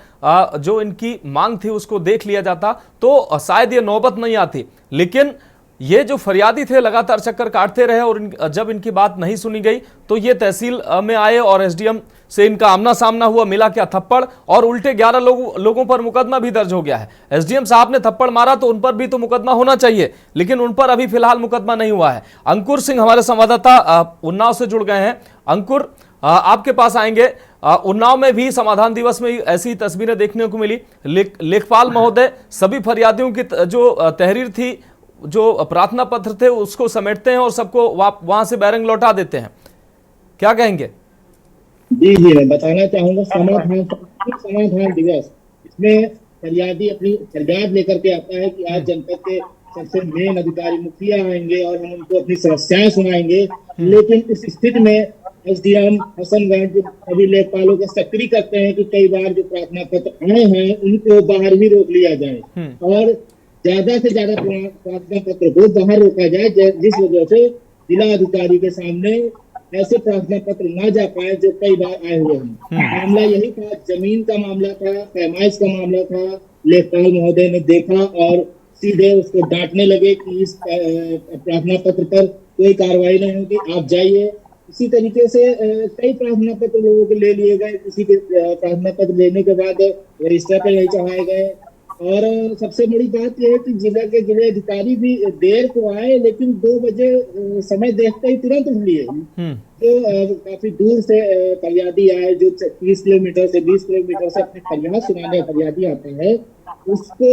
जो इनकी मांग थी उसको देख लिया जाता, तो शायद ये नौबत नहीं आती। लेकिन ये जो फरियादी थे लगातार चक्कर काटते रहे और जब इनकी बात नहीं सुनी गई तो ये तहसील में आए और एसडीएम से इनका आमना सामना हुआ, मिला क्या थप्पड़, और उल्टे 11 लोगों पर मुकदमा भी दर्ज हो गया है। एसडीएम साहब ने थप्पड़ मारा तो उन पर भी तो मुकदमा होना चाहिए, लेकिन उन पर अभी फिलहाल मुकदमा नहीं हुआ है। अंकुर सिंह हमारे संवाददाता उन्नाव से जुड़ गए हैं। अंकुर, आपके पास आएंगे। उन्नाव में भी समाधान दिवस में ऐसी तस्वीरें देखने को मिली। लेखपाल महोदय सभी फरियादियों की जो तहरीर थी, जो प्रार्थना पत्र थे, उसको समेटते हैं और सबको वहां से बैरंग लौटा देते हैं, क्या कहेंगे? जी, मैं बताना चाहूंगा समाधान दिवस, इसमें फरियादी अपनी फरियाद लेकर के आता है कि आज जनपद के सबसे मेन अधिकारी मुखिया आएंगे और हम उनको अपनी समस्याएं सुनाएंगे। लेकिन इस स्थिति में एसडीएम हसनगंज सभी लेखपालों को सक्रिय करते हैं कि कई बार जो प्रार्थना पत्र आए हैं उनको बाहर भी रोक लिया जाए और ज्यादा से ज्यादा प्रार्थना पत्र को बाहर रोका जाए, जिस वजह से जिला अधिकारी के सामने ऐसे प्रार्थना पत्र ना जा पाए जो कई बार आए हुए हैं। मामला यही था, जमीन का मामला था, पैमाइश का मामला था। लेखपाल महोदय ने देखा और सीधे उसको डांटने लगे कि इस प्रार्थना पत्र पर कोई कार्रवाई नहीं होगी, आप जाइए। इसी तरीके से कई प्रार्थना पत्र लोगों के ले लिए गए, किसी के प्रार्थना पत्र लेने के बाद रजिस्टर पर नहीं चढ़ाए गए। और सबसे बड़ी बात यह है कि जिला के जिले अधिकारी भी देर को आए, लेकिन 2 बजे समय देखते ही तुरंत लिए। जो काफी दूर से फरियादी आए, जो 30 किलोमीटर से 20 किलोमीटर से अपनी फरियाद सुनाने फरियादी आते हैं, उसको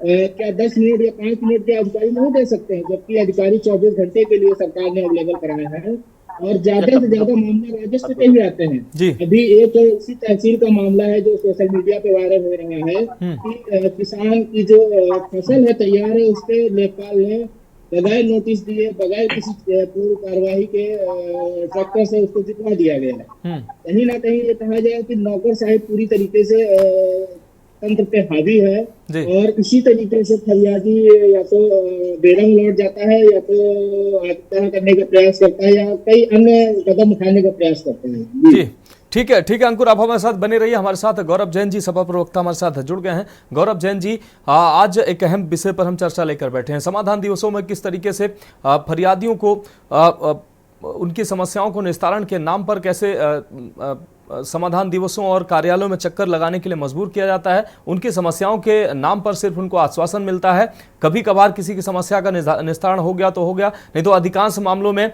क्या 10 मिनट या 5 मिनट के अधिकारी नहीं दे सकते हैं, जबकि अधिकारी 24 घंटे के लिए सरकार ने अवेलेबल कराया है। और ज्यादा से ज्यादा मामला राजस्व पे ही आते हैं जी। अभी एक इसी तहसील का मामला है जो सोशल मीडिया पे वायरल हो रहा है कि किसान की जो फसल है तैयार है उस पे लेखपाल ने बगैर नोटिस दिए बगैर किसी पूर्व कार्यवाही के ट्रैक्टर से उसको जितवा दिया गया है। कहीं ना कहीं ये कहा जाए कि नौकर साहिब पूरी तरीके से तंत्र पे हावी है और इसी तरीके से फरियादी या तो बेरंग लौट जाता है या तो आत्महत्या करने का प्रयास करता है या कई अन्य कदम उठाने का प्रयास करता है। जी ठीक है अंकुर, आप हमारे साथ बने रहिए। हमारे साथ गौरव जैन जी, सपा प्रवक्ता, हमारे साथ जुड़ गए हैं। गौरव जैन जी, आज एक अहम विषय पर हम चर्चा लेकर बैठे हैं। समाधान दिवसों में किस तरीके से फरियादियों को उनकी समस्याओं को निस्तारण के नाम पर कैसे समाधान दिवसों और कार्यालयों में चक्कर लगाने के लिए मजबूर किया जाता है। उनकी समस्याओं के नाम पर सिर्फ उनको आश्वासन मिलता है। कभी कभार किसी की समस्या का निस्तारण हो गया तो हो गया, नहीं तो अधिकांश मामलों में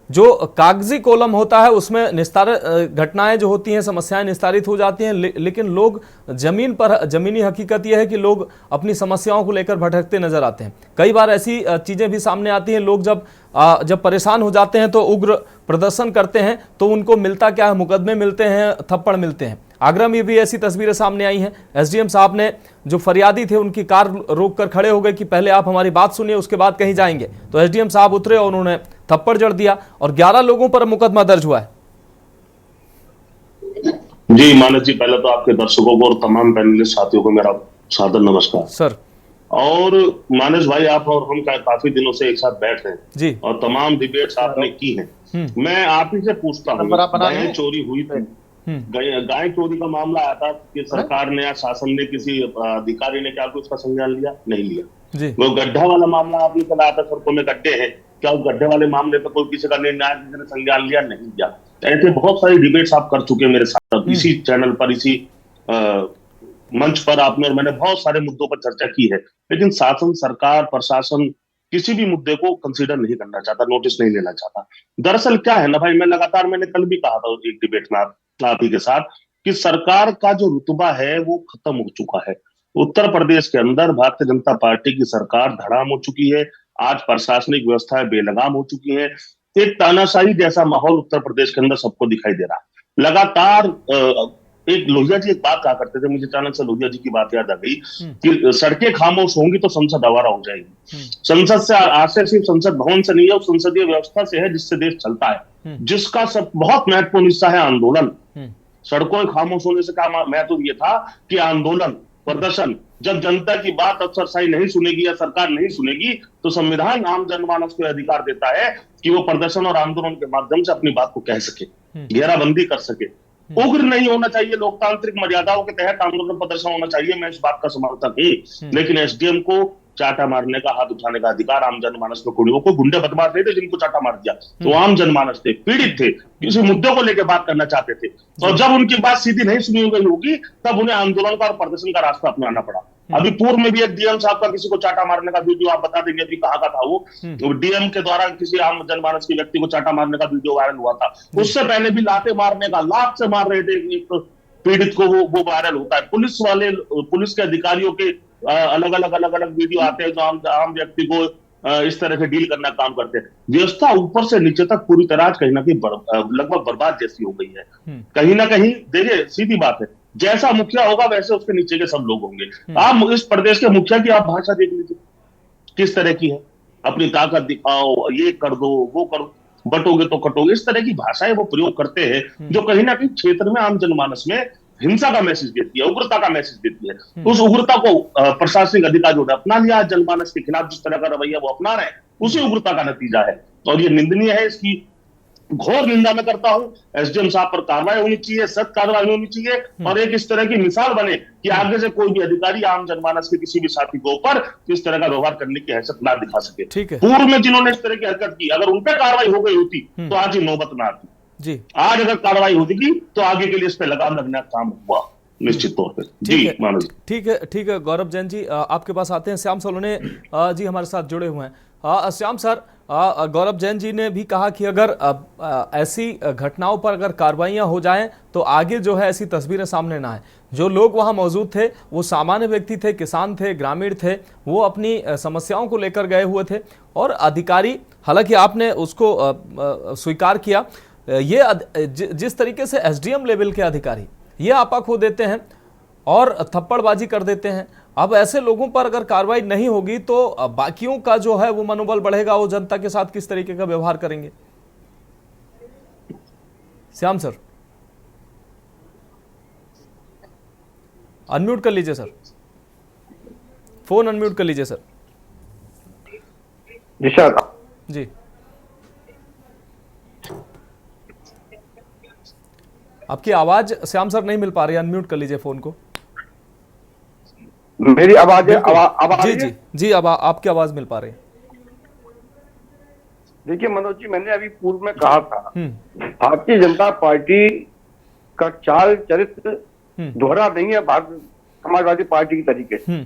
जो कागजी कॉलम होता है उसमें घटनाएं जो होती हैं, समस्याएं निस्तारित हो जाती हैं, लेकिन लोग जमीनी हकीकत यह है कि लोग अपनी समस्याओं को लेकर भटकते नजर आते हैं। कई बार ऐसी चीजें भी सामने आती हैं, लोग जब परेशान हो जाते हैं तो उग्र प्रदर्शन करते हैं, तो उनको मिलता क्या है? मुकदमे मिलते हैं, थप्पड़ मिलते हैं। आगरा में भी ऐसी तस्वीरें सामने आई हैं। एसडीएम साहब ने जो फरियादी थे उनकी कार रोक कर खड़े हो गए कि पहले आप हमारी बात सुनिए, उसके बाद कहीं जाएंगे। तो एसडीएम साहब उतरे और उन्होंने थप्पड़ जड़ दिया और 11 लोगों पर मुकदमा दर्ज हुआ है। जी मानस जी, पहले तो आपके दर्शकों को और तमाम पैनलिस्ट साथियों को मेरा सादर नमस्कार सर। और मानस भाई, आप और हम काफी दिनों से एक साथ बैठ रहे हैं जी, और तमाम डिबेट्स आपने की हैं। मैं आप ही से पूछता हूँ, गाय चोरी हुई थी, गाय चोरी का मामला आया था कि सरकार ने या शासन ने किसी अधिकारी ने क्या उसका संज्ञान लिया? नहीं लिया। वो गड्ढा वाला मामला आपने चलाया था, सड़कों में गड्ढे हैं, क्या उस गड्ढे वाले मामले पर कोई किसी का निर्णय किसी ने संज्ञान लिया? नहीं लिया। ऐसे बहुत सारी डिबेट्स आप कर चुके हैं मेरे साथ, इसी चैनल पर, इसी मंच पर आपने और मैंने बहुत सारे मुद्दों पर चर्चा की है। लेकिन शासन, सरकार, प्रशासन किसी भी मुद्दे को कंसीडर नहीं करना चाहता, नोटिस नहीं लेना चाहता। दरअसल क्या है ना भाई, मैंने कल भी कहा था एक डिबेट में आप ही के साथ कि सरकार का जो रुतबा है वो खत्म हो चुका है। उत्तर प्रदेश के अंदर भारतीय जनता पार्टी की सरकार धड़ाम हो चुकी है। आज प्रशासनिक व्यवस्थाएं बेलगाम हो चुकी है। एक तानाशाही जैसा माहौल उत्तर प्रदेश के अंदर सबको दिखाई दे रहा है। लगातार एक लोहिया जी एक बात कहा करते थे, मुझे अचानक से लोहिया जी की बात याद आ गई कि सड़कें खामोश होंगी तो संसद आवारा हो जाएगी। संसद से आशय सिर्फ संसद भवन से नहीं है, उस संसदीय व्यवस्था से है जिससे देश चलता है, जिसका सब बहुत महत्वपूर्ण हिस्सा है आंदोलन। सड़कों खामोश होने से का महत्व ये था कि आंदोलन, प्रदर्शन, जब जनता की बात अफसरशाही नहीं सुनेगी या सरकार नहीं सुनेगी तो संविधान आम जनमानस को अधिकार देता है कि वो प्रदर्शन और आंदोलन के माध्यम से अपनी बात को कह सके, घेराबंदी कर सके। उग्र नहीं होना चाहिए, लोकतांत्रिक मर्यादाओं के तहत आंदोलन प्रदर्शन होना चाहिए, मैं इस बात का समर्थक हूं। लेकिन एसडीएम को चाटा मारने का, हाथ उठाने का अधिकार आम जनमानस में कोई गुंडे बदमाश नहीं थे जिनको चाटा मार दिया, तो आम जनमानस थे, पीड़ित थे, किसी मुद्दे को लेकर बात करना चाहते थे। और जब उनकी बात सीधी नहीं सुनी गई होगी तब उन्हें आंदोलन का और प्रदर्शन का रास्ता अपनाना पड़ा। अभी पूर्व में भी एक डीएम साहब का किसी को चाटा मारने का वीडियो आप बता देंगे अभी कहाँ का था वो, डीएम के द्वारा किसी आम जनमानस के व्यक्ति को चाटा मारने का वीडियो वायरल हुआ था। उससे पहले भी लाते मारने का, लात से मार रहे थे एक पीड़ित को, वो वायरल होता है। पुलिस के अधिकारियों के अलग अलग वीडियो आते हैं जो आम व्यक्ति को इस तरह से डील करना काम करते हैं। व्यवस्था ऊपर से नीचे तक पूरी तरह कहीं ना कहीं लगभग बर्बाद जैसी हो गई है। कहीं ना कहीं देखिए, सीधी बात है, जैसा मुखिया होगा वैसे उसके नीचे के सब लोग होंगे। आप इस प्रदेश के मुखिया की आप भाषा देख लीजिए किस तरह की है, अपनी ताकत दिखाओ, ये कर दो, वो कर, बटोगे तो कटोगे, इस तरह की भाषाएं वो प्रयोग करते हैं जो कहीं ना कहीं क्षेत्र में आम जनमानस में हिंसा का मैसेज देती है, उग्रता का मैसेज देती है। उस उग्रता को प्रशासनिक अधिकारियों ने अपना लिया, जनमानस के खिलाफ जिस तरह का रवैया वो अपना रहे हैं, उसी उग्रता का नतीजा है और ये निंदनीय है। इसकी घोर निंदा मैं करता हूं। एसडीएम साहब पर कार्रवाई होनी चाहिए, सख्त कार्रवाई होनी चाहिए और एक इस तरह की मिसाल बने कि आगे से कोई भी अधिकारी आम जनमानस के किसी भी साथी के ऊपर इस तरह का व्यवहार करने की हैसियत ना दिखा सके। पूर्व में जिन्होंने इस तरह की हरकत की, अगर उन पर कार्रवाई हो गई होती तो आज ही नौबत ना आती जी। आज अगर कार्रवाई होती तो आगे के लिए इस पर लगाम लगना काम हुआ निश्चित तौर पर। जी मानव, ठीक है गौरव जैन जी, आपके पास आते हैं। श्याम सोलोने जी हमारे साथ जुड़े हुए हैं। श्याम सर, गौरव जैन जी ने भी कहा कि अगर ऐसी घटनाओं पर अगर कार्रवाइयां हो जाएं तो आगे जो है ऐसी तस्वीरें सामने ना आए। जो लोग वहां मौजूद थे वो सामान्य व्यक्ति थे, किसान थे, ग्रामीण थे, वो अपनी समस्याओं को लेकर गए हुए थे और अधिकारी, हालांकि आपने उसको स्वीकार किया, ये जिस तरीके से एसडीएम लेवल के अधिकारी ये आपा खो देते हैं और थप्पड़बाजी कर देते हैं, अब ऐसे लोगों पर अगर कार्रवाई नहीं होगी तो बाकियों का जो है वो मनोबल बढ़ेगा, वो जनता के साथ किस तरीके का व्यवहार करेंगे? श्याम सर, अनम्यूट कर लीजिए सर, फोन अनम्यूट कर लीजिए सर। जी सर। जी, आपकी आवाज श्याम सर नहीं मिल पा रही है, अनम्यूट कर लीजिए फोन को। मेरी आवाज जी जी जी, अब आपकी आवाज मिल पा रही है। देखिए मनोज जी, मैंने अभी पूर्व में कहा था, भारतीय जनता पार्टी का चाल चरित्र दोहरा नहीं है भारत समाजवादी पार्टी की तरीके से।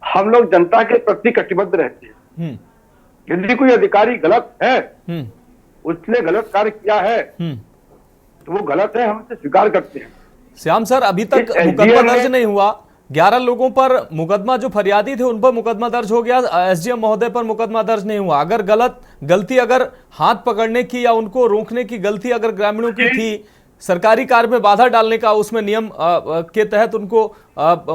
हम लोग जनता के प्रति कटिबद्ध रहते हैं। यदि कोई अधिकारी गलत है, उसने गलत कार्य किया है, तो वो गलत है, हम इसे स्वीकार करते हैं। श्याम सर, अभी तक मुकदमा दर्ज नहीं हुआ, 11 लोगों पर मुकदमा, जो फरियादी थे उन पर मुकदमा दर्ज हो गया, एसडीएम महोदय पर मुकदमा दर्ज नहीं हुआ। अगर गलती अगर हाथ पकड़ने की या उनको रोकने की गलती अगर ग्रामीणों की थी, सरकारी कार्य में बाधा डालने का उसमें नियम के तहत उनको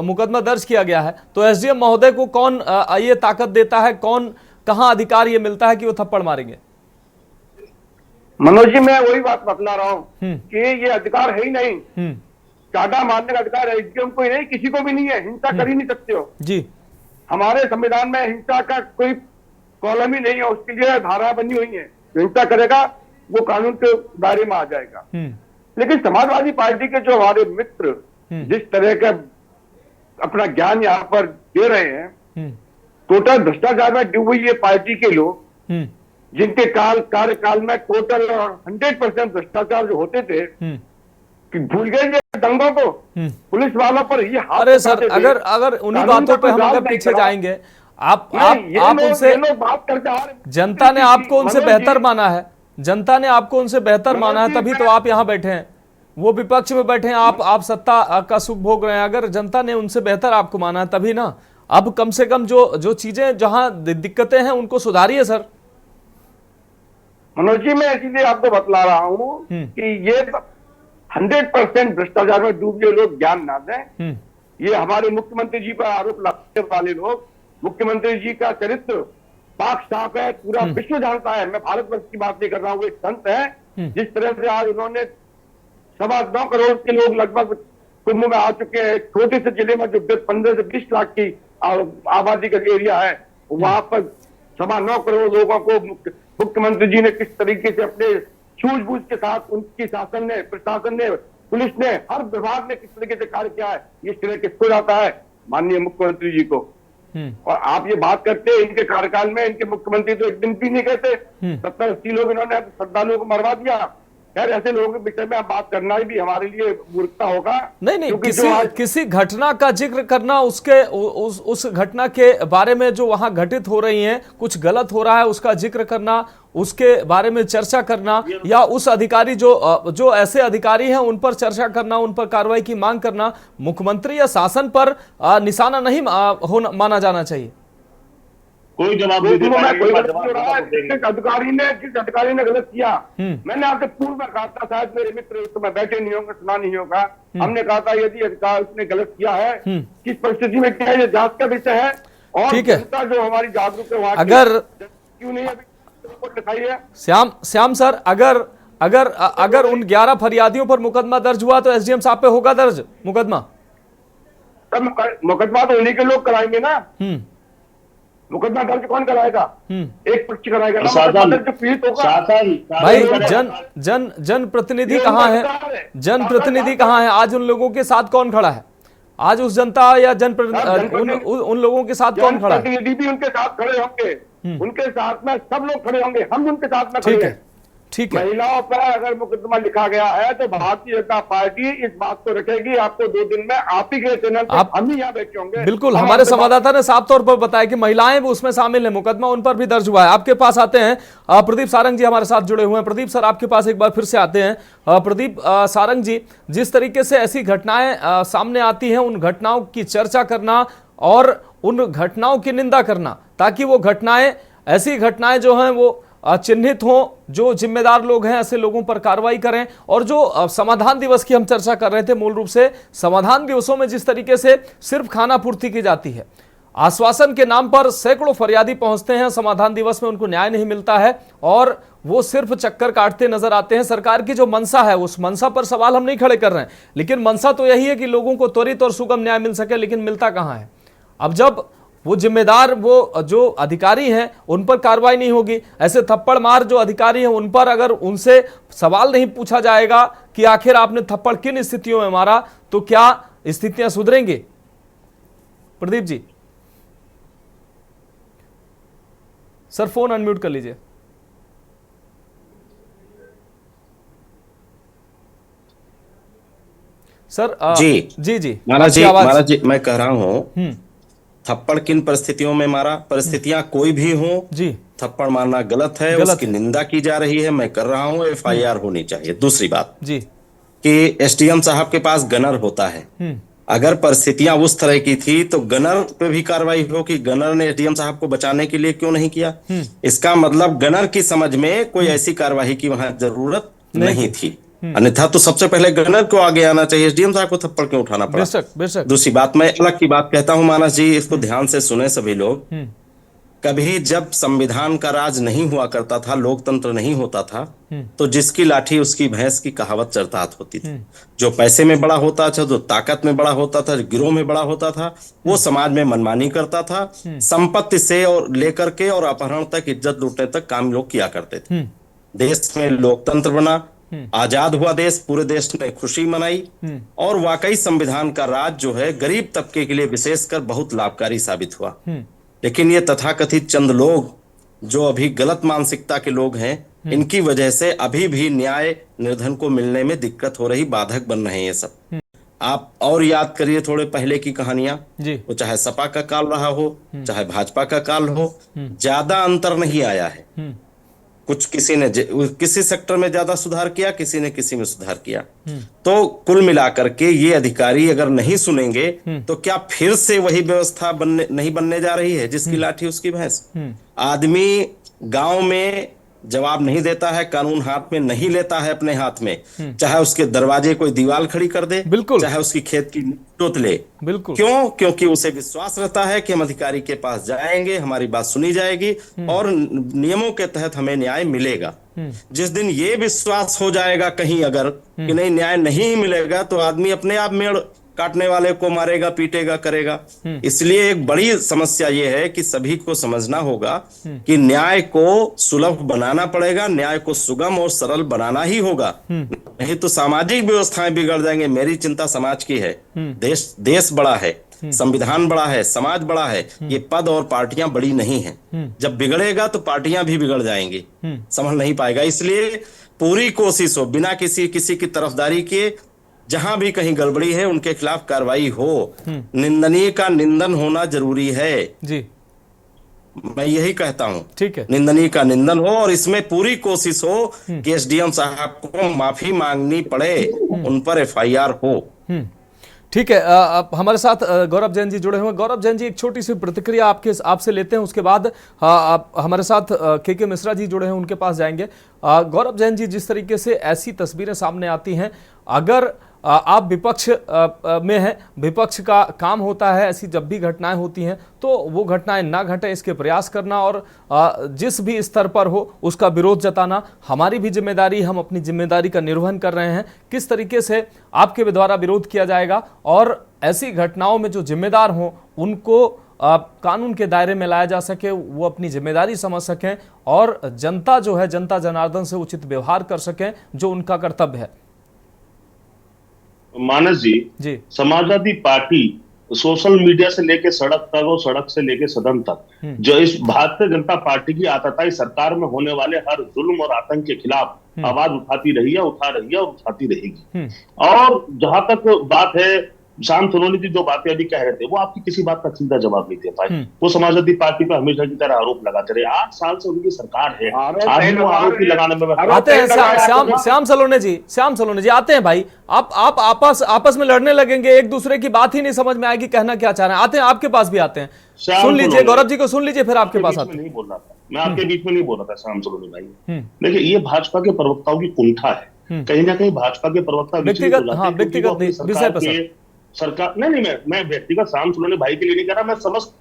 मुकदमा दर्ज किया गया है, तो एसडीएम महोदय को कौन ये ताकत देता है, कौन कहां अधिकार ये मिलता है कि वो थप्पड़ मारेंगे? मनोज जी, मैं वही बात बतला रहा हूँ कि ये अधिकार है ही नहीं। चाटा मारने का अधिकार एसडीएम को ही नहीं, किसी को भी नहीं है। हिंसा कर ही नहीं सकते हो जी। हमारे संविधान में हिंसा का कोई कॉलम ही नहीं है, उसके लिए धारा बनी हुई है। जो हिंसा करेगा वो कानून के दायरे में आ जाएगा। लेकिन समाजवादी पार्टी के जो हमारे मित्र जिस तरह का अपना ज्ञान यहाँ पर दे रहे हैं, टोटल भ्रष्टाचार में डूबी ये पार्टी के लोग, जिनके कार्यकाल में टोटल 100% भ्रष्टाचार जो होते थे, कि भूल गए ये दंगों को, पुलिस वालों पर ये हाथ। अरे सर, अगर उन्हीं बातों पे हम अगर पीछे जाएंगे, आप उनसे, जनता ने आपको उनसे बेहतर माना है, जनता ने आपको उनसे बेहतर माना है, तभी तो आप यहाँ बैठे हैं। वो विपक्ष में बैठे हैं, आप सत्ता का सुख भोग रहे हैं। अगर जनता ने उनसे बेहतर आपको माना है तभी ना। अब कम से कम जो चीजें जहां दिक्कतें हैं उनको सुधारिए सर। मनोज जी, मैं इसीलिए आपको बतला रहा हूँ कि ये 100% भ्रष्टाचार में डूबे लोग ज्ञान ना दें। ये हमारे मुख्यमंत्री जी पर आरोप लगाने वाले लोग, मुख्यमंत्री जी का चरित्र पाक साफ है, पूरा विश्व जानता है। मैं भारतवर्ष की बात नहीं कर रहा हूँ, एक संत है। जिस तरह से आज उन्होंने 9.25 करोड़ के लोग लगभग कुंभ में आ चुके हैं। छोटे से जिले में जो 15 से 20 लाख की आबादी का एरिया है, वहां पर 9.25 करोड़ लोगों को मुख्यमंत्री जी ने किस तरीके से अपने सूझबूझ के साथ, उनकी शासन ने, प्रशासन ने, पुलिस ने, हर विभाग ने किस तरीके से कार्य किया है, ये श्रेय किसको जाता है? माननीय मुख्यमंत्री जी को। और आप ये बात करते हैं, इनके कार्यकाल में इनके मुख्यमंत्री तो एक दिन भी नहीं कहते, 70-80 लोग इन्होंने श्रद्धालुओं को मरवा दिया। खैर, ऐसे लोगों के विषय में आप बात करना भी हमारे लिए मूर्खता होगा। नहीं, किसी घटना का जिक्र करना, उस घटना के बारे में जो वहां घटित हो रही है, कुछ गलत हो रहा है उसका जिक्र करना, उसके बारे में चर्चा करना, या उस अधिकारी जो ऐसे अधिकारी हैं उन पर चर्चा करना, उन पर कार्रवाई की मांग करना, मुख्यमंत्री या शासन पर निशाना नहीं माना जाना चाहिए। कोई जवाब नहीं दे पाएगा। जिस अधिकारी ने गलत किया, मैंने आपसे पूर्व में कहा था, शायद मेरे मित्र तो मैं बैठे नहीं होंगे, सुना नहीं होगा, हमने कहा था यदि अधिकारी उसने गलत किया है, किस परिस्थिति में क्या है, ये जांच का विषय है। और जनता जो हमारी जागरूक है, अगर क्यों नहीं अभी रिपोर्ट दिखाई है? श्याम सर, अगर उन 11 फरियादियों पर मुकदमा दर्ज हुआ तो एसडीएम साहब पे होगा दर्ज मुकदमा? मुकदमा तो उन्हीं के लोग कराएंगे ना। मुकदमा दर्ज कौन कराएगा? एक पक्ष कराएगा ना, जो पीड़ित होगा। भाई, जन प्रतिनिधि कहाँ है? जन प्रतिनिधि कहाँ है? आज उन लोगों के साथ कौन खड़ा है? आज उस जनता या उन लोगों के साथ कौन खड़ा है? प्रतिनिधि भी उनके साथ खड़े होंगे, उनके साथ में सब लोग खड़े होंगे, हम उनके साथ में खड़े हैं। ठीक है। महिलाओं पर अगर मुकदमा लिखा गया है तो भारतीय जनता पार्टी इस बात को रखेगी। आपको 2 दिन में आप ही के चैनल पे हम ही यहाँ बैठे होंगे। बिल्कुल, हमारे संवाददाता ने साफ तौर पर बताया कि महिलाएं भी उसमें शामिल है, मुकदमा उन पर भी दर्ज हुआ है। आपके पास आते हैं प्रदीप सारंग जी हमारे साथ जुड़े हुए हैं। प्रदीप सर, आपके पास एक बार फिर से आते हैं। प्रदीप सारंग जी, जिस तरीके से ऐसी घटनाएं सामने आती हैं, उन घटनाओं की चर्चा करना और उन घटनाओं की निंदा करना, ताकि वो घटनाएं, ऐसी घटनाएं जो हैं वो चिन्हित हों, जो जिम्मेदार लोग हैं ऐसे लोगों पर कार्रवाई करें। और जो समाधान दिवस की हम चर्चा कर रहे थे, मूल रूप से समाधान दिवसों में जिस तरीके से सिर्फ खाना पूर्ति की जाती है, आश्वासन के नाम पर सैकड़ों फरियादी पहुंचते हैं, समाधान दिवस में उनको न्याय नहीं मिलता है और वो सिर्फ चक्कर काटते नजर आते हैं। सरकार की जो मंशा है, उस मंशा पर सवाल हम नहीं खड़े कर रहे हैं, लेकिन मंशा तो यही है कि लोगों को त्वरित और सुगम न्याय मिल सके, लेकिन मिलता कहां है? अब जब वो जिम्मेदार, वो जो अधिकारी हैं, उन पर कार्रवाई नहीं होगी, ऐसे थप्पड़ मार जो अधिकारी हैं उन पर अगर उनसे सवाल नहीं पूछा जाएगा कि आखिर आपने थप्पड़ किन स्थितियों में मारा, तो क्या स्थितियां सुधरेंगी? Pradeep ji, sir phone unmute कर लीजिए। सर जी महाराज जी, मैं कह रहा हूं थप्पड़ किन परिस्थितियों में मारा, परिस्थितियां कोई भी हो जी, थप्पड़ मारना गलत है, उसकी निंदा की जा रही है, मैं कर रहा हूं, FIR होनी चाहिए। दूसरी बात जी कि SDM साहब के पास गनर होता है, अगर परिस्थितियां उस तरह की थी तो गनर पे भी कार्रवाई हो कि गनर ने SDM साहब को बचाने के लिए क्यों नहीं किया। इसका मतलब गनर की समझ में कोई ऐसी कार्रवाई की वहां जरूरत नहीं थी, अन्यथा तो सबसे पहले गवर्नर को आगे आना चाहिए, SDM साहब को थप्पड़ क्यों उठाना पड़ा। बेशक। दूसरी बात, मैं अलग की बात कहता हूं मानस जी, इसको ध्यान से सुने सभी लोग। कभी जब संविधान का राज नहीं हुआ करता था, लोकतंत्र नहीं होता था, तो जिसकी लाठी उसकी भैंस की कहावत चरताहत होती थी। जो पैसे में बड़ा होता था, जो ताकत में बड़ा होता था, जो गिरोह में बड़ा होता था, वो समाज में मनमानी करता था, संपत्ति से और लेकर के और अपहरण तक, इज्जत लूटने तक काम लोग किया करते थे। देश में लोकतंत्र बना, आजाद हुआ देश, पूरे देश ने खुशी मनाई और वाकई संविधान का राज जो है गरीब तबके के लिए विशेषकर बहुत लाभकारी साबित हुआ। लेकिन ये तथाकथित चंद लोग जो अभी गलत मानसिकता के लोग हैं, इनकी वजह से अभी भी न्याय निर्धन को मिलने में दिक्कत हो रही, बाधक बन रहे हैं ये सब। आप और याद करिए थोड़े पहले की कहानियां, वो चाहे सपा का काल रहा हो, चाहे भाजपा का काल हो, ज्यादा अंतर नहीं आया है। कुछ किसी ने किसी सेक्टर में ज्यादा सुधार किया, किसी ने किसी में सुधार किया। तो कुल मिलाकर के ये अधिकारी अगर नहीं सुनेंगे तो क्या फिर से वही व्यवस्था नहीं बनने जा रही है जिसकी लाठी उसकी भैंस। आदमी गांव में जवाब नहीं देता है, कानून हाथ में नहीं लेता है अपने हाथ में, चाहे उसके दरवाजे कोई दीवार खड़ी कर दे, बिल्कुल, चाहे उसकी खेत की टोत ले, बिल्कुल। क्यों? क्योंकि उसे विश्वास रहता है कि हम अधिकारी के पास जाएंगे, हमारी बात सुनी जाएगी और नियमों के तहत हमें न्याय मिलेगा। जिस दिन ये विश्वास हो जाएगा कहीं अगर कि नहीं न्याय नहीं मिलेगा, तो आदमी अपने आप मेड़ काटने वाले को मारेगा, पीटेगा, करेगा। इसलिए एक बड़ी समस्या ये है कि सभी को समझना होगा कि न्याय को सुलभ बनाना पड़ेगा, न्याय को सुगम और सरल बनाना ही होगा, नहीं तो सामाजिक व्यवस्थाएं बिगड़ जाएंगे। मेरी चिंता समाज की है। देश बड़ा है, संविधान बड़ा है, समाज बड़ा है, ये पद और पार्टियां बड़ी नहीं है। जब बिगड़ेगा तो पार्टियां भी बिगड़ जाएंगी, संभल नहीं पाएगा। इसलिए पूरी कोशिश हो, बिना किसी की तरफदारी के, जहां भी कहीं गड़बड़ी है उनके खिलाफ कार्रवाई हो। निंदनीय का निंदन होना जरूरी है जी, मैं यही कहता हूं। ठीक है, निंदनीय का निंदन हो और इसमें पूरी कोशिश हो कि SDM साहब को माफी मांगनी पड़े, उन पर FIR हो। ठीक है, हमारे साथ गौरव जैन जी जुड़े हुए। गौरव जैन जी, एक छोटी सी प्रतिक्रिया आपसे लेते हैं, उसके बाद हमारे साथ KK मिश्रा जी जुड़े हैं, उनके पास जाएंगे। गौरव जैन जी, जिस तरीके से ऐसी तस्वीरें सामने आती हैं, अगर आप विपक्ष में हैं, विपक्ष का काम होता है ऐसी जब भी घटनाएं होती हैं तो वो घटनाएं ना घटे इसके प्रयास करना और जिस भी स्तर पर हो उसका विरोध जताना हमारी भी जिम्मेदारी, हम अपनी जिम्मेदारी का निर्वहन कर रहे हैं। किस तरीके से आपके द्वारा विरोध किया जाएगा और ऐसी घटनाओं में जो जिम्मेदार हों उनको कानून के दायरे में लाया जा सके, वो अपनी जिम्मेदारी समझ सकें और जनता जो है, जनता जनार्दन से उचित व्यवहार कर सकें जो उनका कर्तव्य है। मानस जी, समाजवादी पार्टी सोशल मीडिया से लेके सड़क तक और सड़क से लेके सदन तक जो इस भारतीय जनता पार्टी की आतताई सरकार में होने वाले हर जुल्म और आतंक के खिलाफ आवाज उठाती रही है, उठा रही है और उठाती रहेगी। और जहां तक बात है शाम सोनोनी जी जो बातें अभी कह रहे थे, वो आपकी किसी बात का सीधा जवाब नहीं दे पाए। वो समाजवादी पार्टी पर हमेशा की तरह आरोप लगाते रहे। 8 साल से उनकी सरकार है, आज वो आरोप लगाने में आते हैं। श्याम सलोने जी आते हैं भाई। आप आपस में लड़ने लगेंगे, एक दूसरे की बात ही नहीं समझ में आएगी, कहना क्या चाह रहे हैं। आते हैं, आपके पास भी आते हैं, सुन लीजिए, गौरव जी को सुन लीजिए, फिर आपके पास आते हैं। नहीं बोल रहा था मैं, आपके बीच में नहीं बोल रहा था श्याम सलोनी भाई। देखिए, ये भाजपा के प्रवक्ताओं की कुंठा है। कहीं ना कहीं भाजपा के प्रवक्ता व्यक्तिगत विषय पर सरकार नहीं, मैं व्यक्तिगत श्याम सोनोनी भाई के लिए नहीं कह रहा, मैं समस्त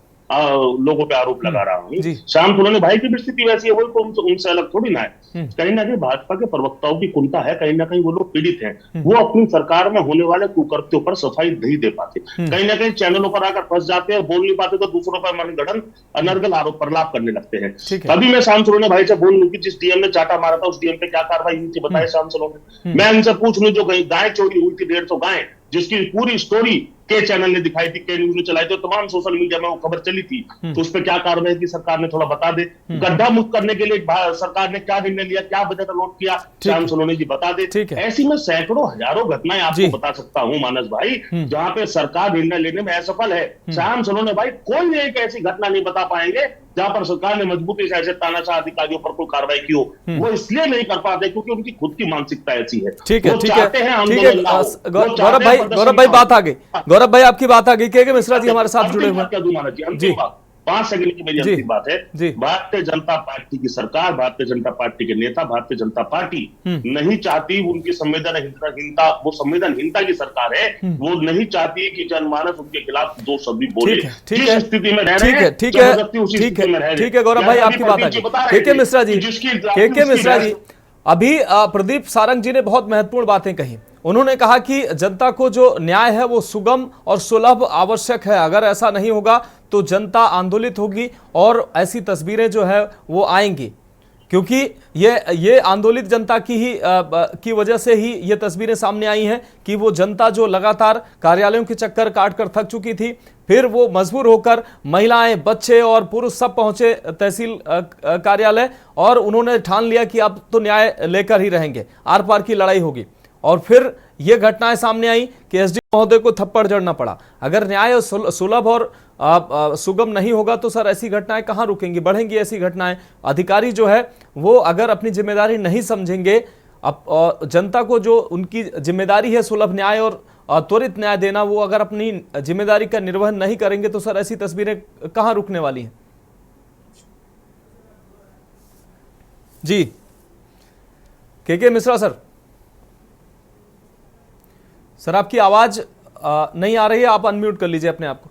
लोगों पे आरोप लगा रहा हूँ। श्याम सोनोनी भाई की भी स्थिति वैसी है, वो तो उनसे अलग थोड़ी ना है। कहीं ना कहीं भाजपा के प्रवक्ताओं की कुंठा है, कहीं ना कहीं वो लोग पीड़ित हैं। वो अपनी सरकार में होने वाले कुकर्त्यों पर सफाई नहीं दे पाते, कहीं ना कहीं चैनलों पर आकर फंस जाते हैं, बोल नहीं पाते, तो दूसरों पर मनगढ़ंत अनर्गल आरोप प्रलाप करने लगते हैं। अभी मैं श्याम सोनोनी भाई से बोल लूं कि जिस डीएम ने चाटा मारा था, उस डीएम पे क्या कार्रवाई हुई थी बताए श्याम सोनोनी। मैं इनसे पूछ लूं, जो गाय चोरी हुई थी 150 गाय, जिसकी पूरी स्टोरी के चैनल ने दिखाई थी, के न्यूज ने चलाई थी, तमाम सोशल मीडिया में वो खबर चली थी, तो उस पर क्या कार्रवाई की सरकार ने, थोड़ा बता दे। गड्ढा मुक्त करने के लिए सरकार ने क्या निर्णय लिया, क्या बजट अलॉट किया, श्याम सोनोनी जी बता दे। ऐसी मैं सैकड़ों हजारों घटनाएं आपको बता सकता हूं मानस भाई, जहां पे सरकार निर्णय लेने में असफल है। श्याम सोनोनी भाई कोई एक ऐसी घटना नहीं बता पाएंगे जहां पर सरकार ने मजबूती से ऐसे तानाशाह अधिकारियों पर कोई कार्रवाई की हो। वो इसलिए नहीं कर पाते क्योंकि उनकी खुद की मानसिकता ऐसी है। ठीक है गौरव भाई बात आ गई, गौरव भाई आपकी बात आ गई। के मिश्रा जी हमारे साथ जुड़े हुए जी। 5 सेकंड की मेरी अंतिम बात है। भारतीय जनता पार्टी की सरकार, भारतीय जनता पार्टी के नेता, भारतीय जनता पार्टी नहीं चाहती, उनकी संवेदनहीनता, वो संवेदनहीनता की सरकार है। वो नहीं चाहती कि जनमानस उनके खिलाफ दो शब्द बोले। ठीक है, स्थिति में रह रहे हैं, ठीक है गौरव भाई आपकी बात आ गई। के मिश्रा जी अभी प्रदीप सारंग जी ने बहुत महत्वपूर्ण बातें कही। उन्होंने कहा कि जनता को जो न्याय है वो सुगम और सुलभ आवश्यक है। अगर ऐसा नहीं होगा तो जनता आंदोलित होगी और ऐसी तस्वीरें जो है वो आएंगी, क्योंकि ये आंदोलित जनता की वजह से ही ये तस्वीरें सामने आई हैं कि वो जनता जो लगातार कार्यालयों के चक्कर काटकर थक चुकी थी, फिर वो मजबूर होकर महिलाएं, बच्चे और पुरुष सब पहुंचे तहसील कार्यालय और उन्होंने ठान लिया कि अब तो न्याय लेकर ही रहेंगे, आर पार की लड़ाई होगी। और फिर ये घटनाएं सामने आई कि एसडीएम महोदय को थप्पड़ जड़ना पड़ा। अगर न्याय सुलभ और सुगम नहीं होगा तो सर ऐसी घटनाएं कहां रुकेंगी, बढ़ेंगी ऐसी घटनाएं। अधिकारी जो है वो अगर अपनी जिम्मेदारी नहीं समझेंगे, जनता को जो उनकी जिम्मेदारी है सुलभ न्याय और त्वरित न्याय देना, वो अगर अपनी जिम्मेदारी का निर्वहन नहीं करेंगे तो सर ऐसी तस्वीरें कहां रुकने वाली हैं। जी के मिश्रा सर आपकी आवाज नहीं आ रही है, आप अनम्यूट कर लीजिए अपने आप को।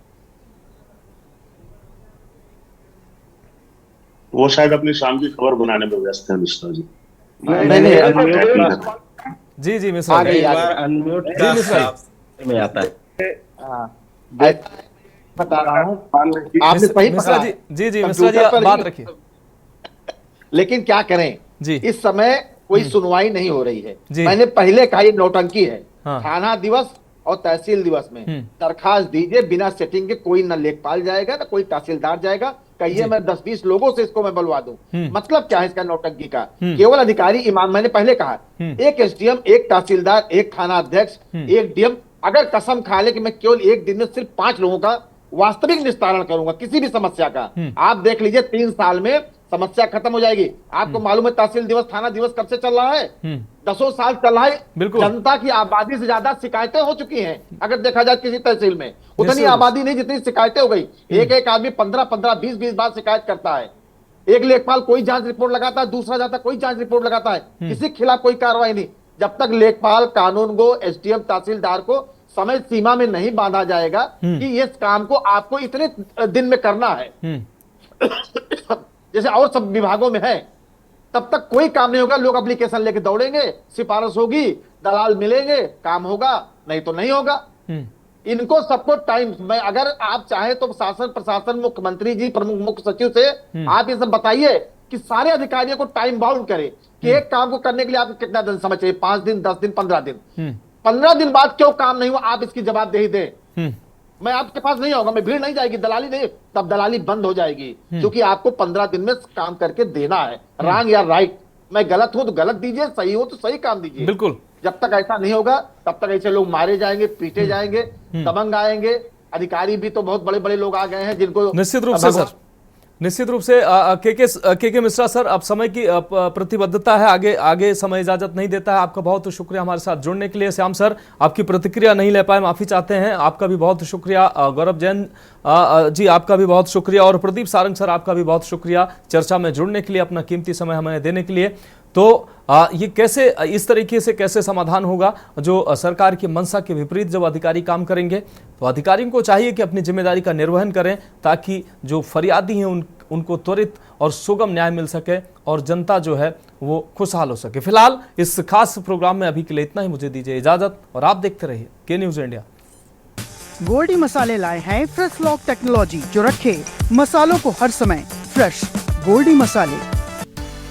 वो शायद अपनी शाम की खबर बनाने में व्यस्त है मिश्रा जी। जी मिश्रा जी अनम्यूट में आता है, बता रहा हूँ आपने सही मिश्रा जी मिश्रा जी बात रखिए। लेकिन क्या करें जी, इस समय कोई सुनवाई नहीं हो रही है। मैंने पहले कहा ये नौटंकी है। थाना दिवस और तहसील दिवस में दरखास्त दीजिए, बिना सेटिंग के कोई न लेखपाल जाएगा, न कोई तहसीलदार जाएगा। कहिए मैं 10-20 लोगों से इसको मैं बुलवा दूं। मतलब क्या है इसका नौटंकी का? केवल अधिकारी ईमान, मैंने पहले कहा एक एसडीएम, एक तहसीलदार, एक थाना अध्यक्ष, एक डीएम अगर कसम खा ले कि मैं केवल एक दिन में सिर्फ 5 लोगों का वास्तविक निस्तारण करूंगा किसी भी समस्या का, आप देख लीजिए 3 साल में समस्या खत्म हो जाएगी। आपको मालूम है तहसील दिवस, थाना दिवस कब से चल रहा है? 10 साल चल रहा है। जनता की आबादी से ज्यादा शिकायतें हो चुकी हैं। अगर देखा जाए किसी तहसील में उतनी आबादी नहीं जितनी शिकायतें हो गई। एक आदमी 15-15, 20-20 बार शिकायत करता है। एक लेखपाल कोई जांच रिपोर्ट लगाता है, दूसरा जाता कोई जांच रिपोर्ट लगाता है, किसी के खिलाफ कोई कार्रवाई नहीं। जब तक लेखपाल, कानूनगो, एसडीएम, तहसीलदार को समय सीमा में नहीं बांधा जाएगा कि इस काम को आपको इतने दिन में करना है जैसे और सब विभागों में है, तब तक कोई काम नहीं होगा। लोग एप्लीकेशन लेके दौड़ेंगे, सिफारिश होगी, दलाल मिलेंगे, काम होगा, नहीं तो नहीं होगा। इनको सबको टाइम, मैं अगर आप चाहे तो शासन प्रशासन, मुख्यमंत्री जी, प्रमुख मुख्य सचिव से आप ये सब बताइए कि सारे अधिकारियों को टाइम बाउंड करें कि एक काम को करने के लिए आपको कितना दिन समय चाहिए, 5 दिन, 10 दिन, 15 दिन। 15 दिन बाद क्यों काम नहीं हुआ, आप इसकी जवाबदेही दें। मैं आपके पास नहीं आऊंगा, मैं भीड़ नहीं जाएगी, दलाली नहीं, तब दलाली बंद हो जाएगी, क्योंकि आपको 15 दिन में काम करके देना है। रॉन्ग या राइट, मैं गलत हूं तो गलत दीजिए, सही हो तो सही काम दीजिए। बिल्कुल। जब तक ऐसा नहीं होगा तब तक ऐसे लोग मारे जाएंगे, पीटे जाएंगे, दबंग आएंगे। अधिकारी भी तो बहुत बड़े बड़े लोग आ गए हैं जिनको निश्चित रूप से सर, निश्चित रूप से के मिश्रा सर, अब समय की प्रतिबद्धता है, आगे समय इजाजत नहीं देता है। आपका बहुत शुक्रिया हमारे साथ जुड़ने के लिए। श्याम सर, आपकी प्रतिक्रिया नहीं ले पाए, माफी चाहते हैं, आपका भी बहुत शुक्रिया। गौरव जैन जी, आपका भी बहुत शुक्रिया, और प्रदीप सारंग सर, आपका भी बहुत शुक्रिया चर्चा में जुड़ने के लिए, अपना कीमती समय हमें देने के लिए। तो ये कैसे, इस तरीके से कैसे समाधान होगा जो सरकार की मंशा के विपरीत जब अधिकारी काम करेंगे? तो अधिकारियों को चाहिए कि अपनी जिम्मेदारी का निर्वहन करें, ताकि जो फरियादी हैं उनको त्वरित और सुगम न्याय मिल सके और जनता जो है वो खुशहाल हो सके। फिलहाल इस खास प्रोग्राम में अभी के लिए इतना ही, मुझे दीजिए इजाजत और आप देखते रहिए के न्यूज इंडिया। गोल्डी मसाले लाए हैं फ्रेश लॉक टेक्नोलॉजी, जो रखे मसालों को हर समय फ्रेश। गोल्डी मसाले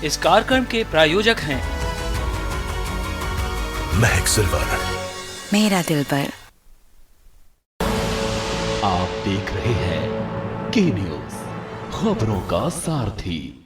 इस कार्यक्रम के प्रायोजक हैं महक सिल्वर, मेरा दिल पर। आप देख रहे हैं के न्यूज, खबरों का सारथी।